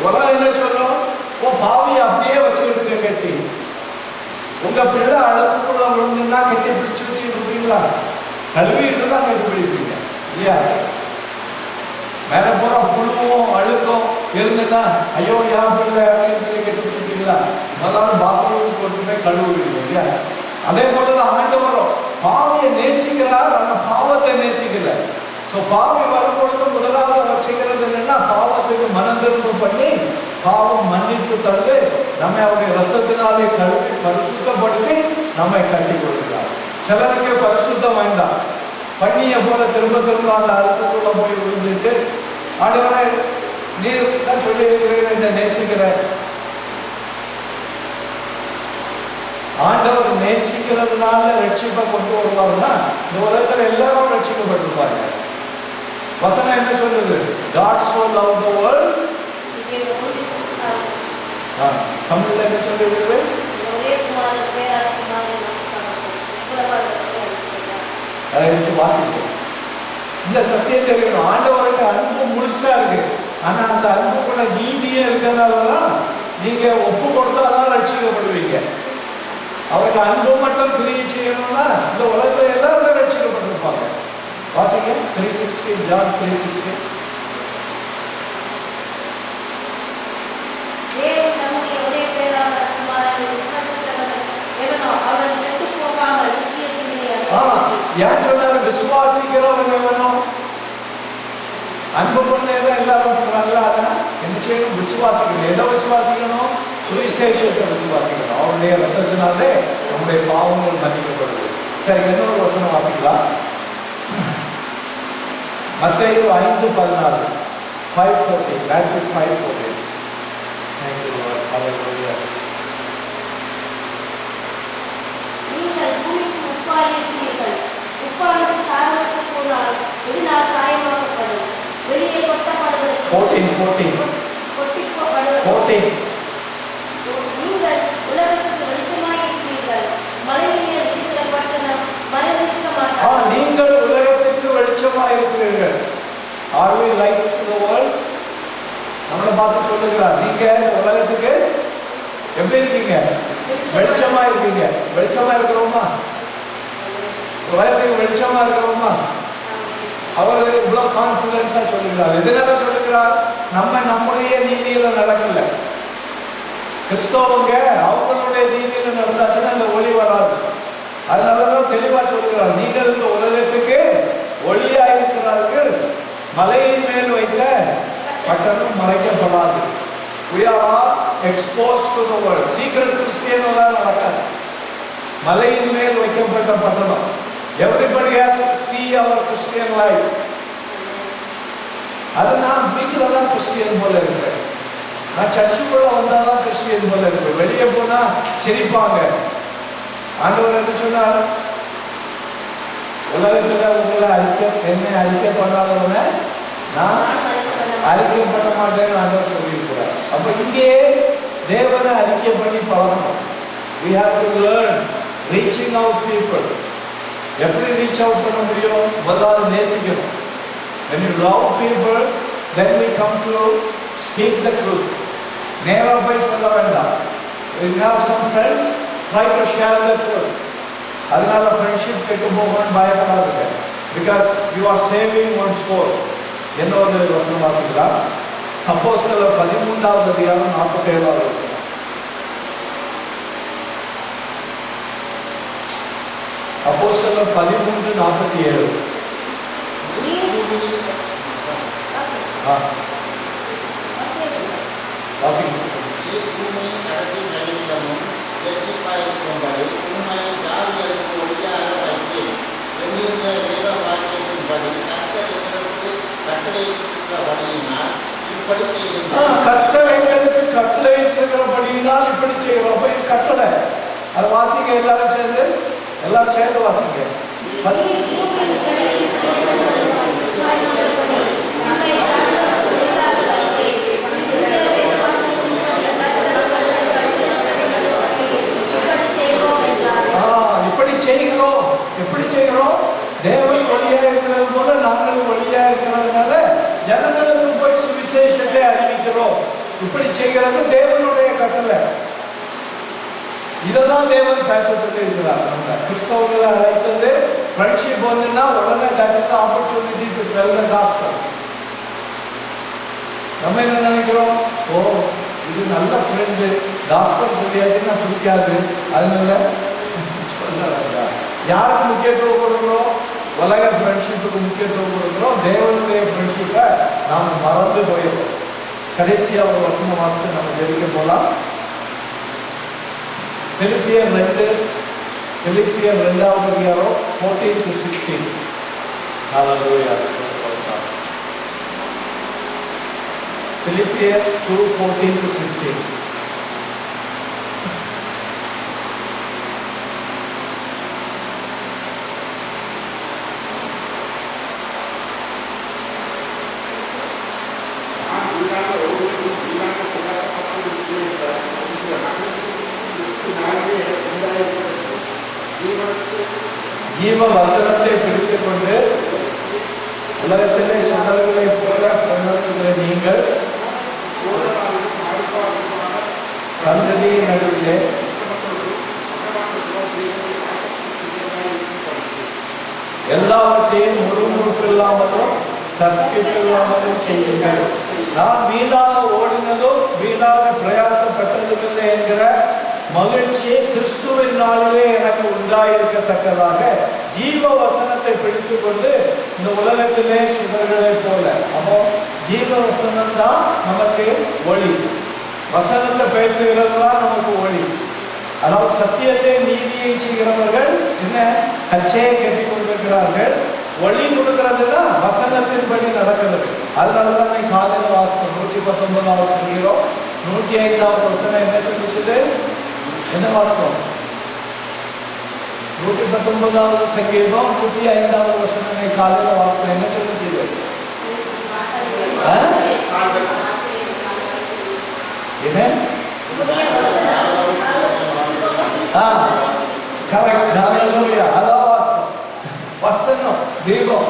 உலகம் என்ன சொல்லும்? ஓ பாவியை அப்படியே வச்சுக்கிட்டு கட்டி, உங்க பிள்ளை அழுக்குள்ள விழுந்துன்னா கட்டி பிடிச்சு வச்சுட்டு இருப்பீங்களா? கழுவிட்டு தான் கட்டி பிடிப்பீங்க இல்லையா? மேல போற புழுவும் அழுக்கும் இருந்துன்னா ஐயோ ஏன் பிள்ளை அப்படின்னு சொல்லி கட்டி பிடிப்பீங்களா? முதல்ல பாத்ரூம் கொண்டு போய் கழுவுவீங்க இல்லையா? அதே போலதான் ஆண்டவரும் பாவியை நேசிக்கிறார், அந்த பாவத்தை நேசிக்கல. ஸோ பாவி வரும்பொழுது முதலாவது அவர் செய்கிறது என்னன்னா பாவத்துக்கு மனம் திரும்ப பண்ணி பாவம் மன்னிப்பு தந்து நம்மை அவருடைய ரத்தத்தினாலே கழுவி பரிசுத்தப்படுத்தி நம்மை கட்டி கொடுக்கிறார். சிலருக்கு பரிசுத்தம் வேண்டாம், பண்ணியை போல திரும்ப திரும்ப அந்த அழுத்தத்துக்குள்ள போய் விழுந்துட்டு ஆண்டவரை நீர் தான் சொல்லி இருக்கிற நேசிக்கிற ஆண்டவர் நேசிக்கிறதுனால ரட்சிப்பை கொண்டு வருவாருன்னா இந்த உலகத்துல எல்லாரும் ரட்சிக்கப்பட்டிருப்பாங்க. வசனம் என்ன சொல்லுது? God so loved the world. தமிழ்ல என்ன சொல்லிருக்கு? வாசிப்போம். இந்த சத்தியம் தெரியணும். ஆண்டவருக்கு அன்பு முழுசா இருக்கு, ஆனா அந்த அன்புக்குள்ள நீதியே இருக்கிறதாலதான் நீங்க ஒப்பு கொடுத்தாதான் ரட்சிக்கப்படுவீங்க. அவருக்கு அன்பு மட்டும் கிரியை செய்யணும்னா இந்த உலகத்துல எல்லாருமே ரட்சிக்கப்பட்டிருப்பாங்க. வாசிங்க 3:16, ஜான் 3:16. ஏன் சொன்னாரு? விசுவாசிக்கிறவன் எவனும் அன்பு பண்ணதான் எல்லாரும் பண்றாங்களா? அதான் என்ன செய்யணும்? விசுவாசிக்கணும். எதை விசுவாசிக்கணும்? சுவிசேஷத்தை விசுவாசிக்கணும். அவருடைய ரத்தத்தினாலே நம்முடைய பாவங்கள் மன்னிக்கப்படுது. சரி, இன்னொரு வசனம் வாசிக்கலாம். மத்தேயு 5:14, 5:14, Matthew 5:14. Thank you Lord. Hallelujah. நீங்கள் பூமிக்கு உப்பாயிருக்கிறீர்கள். உப்பானது சாரமற்று போனால் எதினால் சாயமாக்கப்படும். வெளியே கொட்டப்படுவது 14. நீங்கள் உலகத்துக்கு வெளிச்சமாயிருக்கிறீர்கள். மலையின் மேல் இருக்கிற பட்டணம் மறைந்திருக்க மாட்டாது. நீங்கள் உலகத்துக்கு வெளிச்சமாயிருக்கிறீர்கள். Are we light to the world? நம்மளை பார்த்து சொல்லுகிறார், நீங்க உலகத்துக்கு எப்படி இருக்கீங்க? வெளிச்சமா இருக்கீங்க. வெளிச்சமா இருக்கிறோமா? உலகத்துக்கு வெளிச்சமா இருக்கிறோமா? அவர் இவ்வளவு கான்பிடன்ஸா சொல்லுகிறார். எதனால சொல்லுகிறார்? நம்முடைய நீதியில நடக்கல. கிறிஸ்தவங்க அவங்களுடைய நீதியில நடந்தாச்சுன்னா இந்த ஒளி வராது. அதனாலதான் தெளிவா சொல்லுகிறார், நீங்கள் இந்த உலகத்துக்கு ஒளியா இருக்கிறார்கள். மலையின் மேல் வைத்த பட்டணம் மறைக்கப்படாது. We are all exposed to the world. Secret Christian நடக்காது. மலையின் மேல் வைக்கப்பட்ட பட்டணம். Everybody has to see our Christian life. அது நான் வீட்டில் தான் கிறிஸ்டியன் போல இருப்பேன். நான் சர்ச்சுக்குள்ள வந்தால் தான் கிறிஸ்டியன் போல இருப்பேன். வெளியே போனா சிரிப்பாங்க. ஆண்டவர் என்ன சொன்னார்? உலகத்தில் உங்களை என்னை அறிக்கை பண்ணாதவன நான் அறிக்கை பண்ண மாட்டேன்னு ஆண்டவர் சொல்லியிருக்கிறார். அப்ப இங்கே தேவனை அறிக்கை பண்ணி பழகணும். We have to learn reaching out people. எப்படி ரீச் அவுட் பண்ண முடியும்? முதல்ல நேசிக்கணும். When you love people, then we come to speak the truth. நேரா போய் சொல்ல வேண்டாம். When you have some friends, try to share the truth. அதனால ஃப்ரெண்ட்ஷிப் கெட்டு போகணும்னு பயப்படாதுங்க. Because you are saving one's soul. என்னோட வசனம் வாசிக்கலாம். அப்போஸ்தலர் 13வது அதிகாரம் 47வது வசனம். அப்போஸ்தலர் 13:47. கட்டளைகளுக்கு கட்டளையிட்டிருக்கிறபடியினால் இப்படி செய்கிறோம். அப்ப இது கட்டளை. அதை வாசிங்க, எல்லாரும் சேர்ந்து வாசிங்க. எப்படி செய்கிறோம்? தேவன் வழியா இருக்கிறது போல நாங்களும் வழியா இருக்கிறதுனால ஜனங்களுக்கு போய் சுவிசேஷத்தை அறிவிக்கிறோம். இப்படி செய்கிறது தேவனுடைய கட்டளை. இதைதான் தேவன் பேசப்பட்டு இருக்கிறார். நம்ம கிறிஸ்தவர்களை அழைத்தது ஃப்ரெண்ட்ஷிப் வந்துன்னா உடனே that is the opportunity to tell the gospel. நம்ம என்ன நினைக்கிறோம்? ஓ, இது நல்ல ஃப்ரெண்டு, காஸ்பல் சொல்லியாச்சுன்னா பிடிக்காது, அதனால சொல்ல வேண்டாம். யாருக்கு முக்கியத்துவம் கொடுக்கிறோம்? உலக ஃப்ரெண்ட்ஷிப்புக்கு முக்கியத்துவம் கொடுக்கிறோம். தேவனுடைய ஃப்ரெண்ட்ஷிப்பை நாம் மறந்து போயிடும். கடைசியாக ஒரு வசன வாசத்தை நம்ம ஜெபிக்க போகலாம். பிலிப்பியர் 2வது அதிகாரம் 14-16. Hallelujah. Philippians 2:14-16. ஜீவ வசனத்தை பிடித்துக் கொண்டு உலகத்திலே சுடர்களை போல சந்தோஷங்களை நீங்கள் சந்ததியின் நடுவிலே எல்லாவற்றையும் முறுமுறுப்பில்லாமலும் தப்பிப்பில்லாமலும் செய்யுங்கள். நான் வீணாக ஓடினதும் வீணாக பிரயாசப்பட்டதுமில்லை என்கிற மகிழ்ச்சியை கிறிஸ்துவின் நாளிலே எனக்கு உண்டாயிருக்கத்தக்கதாக ஜீவ வசனத்தை பிடித்துக் கொண்டு இந்த உலகத்திலே சுடர்களை போல. அப்போ ஜீவ வசனம் தான் நமக்கு ஒளி. வசனத்தை பேசுகிறது தான் நமக்கு ஒளி. அதாவது சத்தியத்தை நீதியை செய்கிறவர்கள் என்ன கச்சையை கட்டி கொண்டிருக்கிறார்கள். வழி கொடுக்கிறதுனா வசனத்தின்படி நடக்கிறது. அதனாலதான் நீ காலையில் வாசனம் 119வது சங்கீதம் 105வது வசனம் என்ன சொல்லிச்சுது? என்ன வாசனம்? 119வது சங்கீதம் 105வது வசனம் காலையில் வாசனம் என்ன சொல்லிச்சுது? என்ன? கரெக்ட். அதான் வாசனம். வசனம் தீபம்.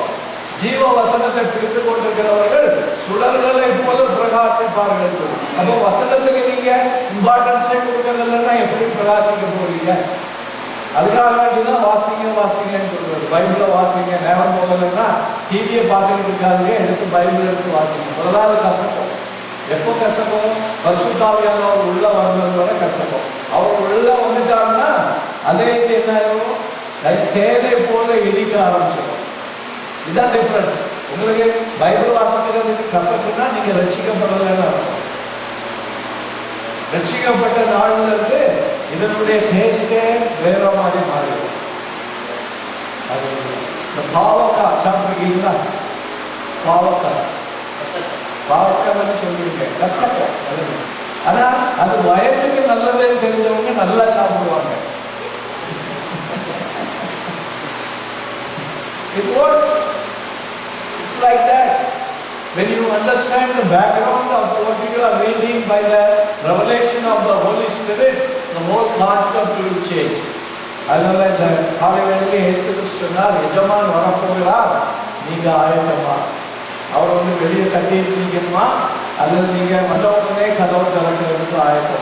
ஜீவ வசனத்தை பிடித்து கொண்டிருக்கிறவர்கள் சுடர்களை போல பிரகாசிப்பார்கள். அப்போ வசனத்துக்கு நீங்க இம்பார்ட்டன்ஸே கொடுக்கறதில்லைன்னா எப்படி பிரகாசிக்க போறீங்க? அதுக்காக வேண்டிதான் வாசிங்கன்னு சொல்றது. பைபிளை வாசிங்க. நேரம் போகலைன்னா டிவியை பார்த்துக்கிட்டு இருக்காதுங்க, எடுத்து பைபிள் எடுத்து வாசிங்க. முதலாவது கசப்போம். எப்போ கசப்போம்? பரிசுத்தாவியான அவர் உள்ள வந்தது வரை கசப்போம். அவர் உள்ள வந்துட்டாருன்னா அதே என்ன ஆகும்? தேனை போல இடிக்க ஆரம்பிச்சிடும். இதுதான் டிஃபரன்ஸ். உங்களுக்கு பைபிள் வாசிக்கிறதுக்கு கசப்புன்னா நீங்க ரட்சிக்கப்படலைன்னு அர்த்தம். ரட்சிக்கப்பட்ட நாள்ல இருந்து இதனுடைய டேஸ்டே வேற மாதிரி மாறிடும். அது இந்த பாவக்காய் சாப்பிட்ருக்கீங்களா? பாவக்காய் சொல்லுவீங்க, கசக்கம். ஆனா அது வயதுக்கு நல்லதுன்னு தெரிஞ்சவங்க நல்லா சாப்பிடுவாங்க. It works. It's like that. When you understand the background of what you are reading by the revelation of the Holy Spirit, the whole concept will change. அதனால இந்த காலைவேளையிலே இயேசு கிறிஸ்து சொன்னார், எஜமான் வரப்போகிறார், நீங்க ஆயத்தமா? அவர் வெளியே கட்டி இருக்கணுமா அல்லது நீங்க வந்த உடனே கதவு திறக்கிறதுக்கு ஆயத்தம்?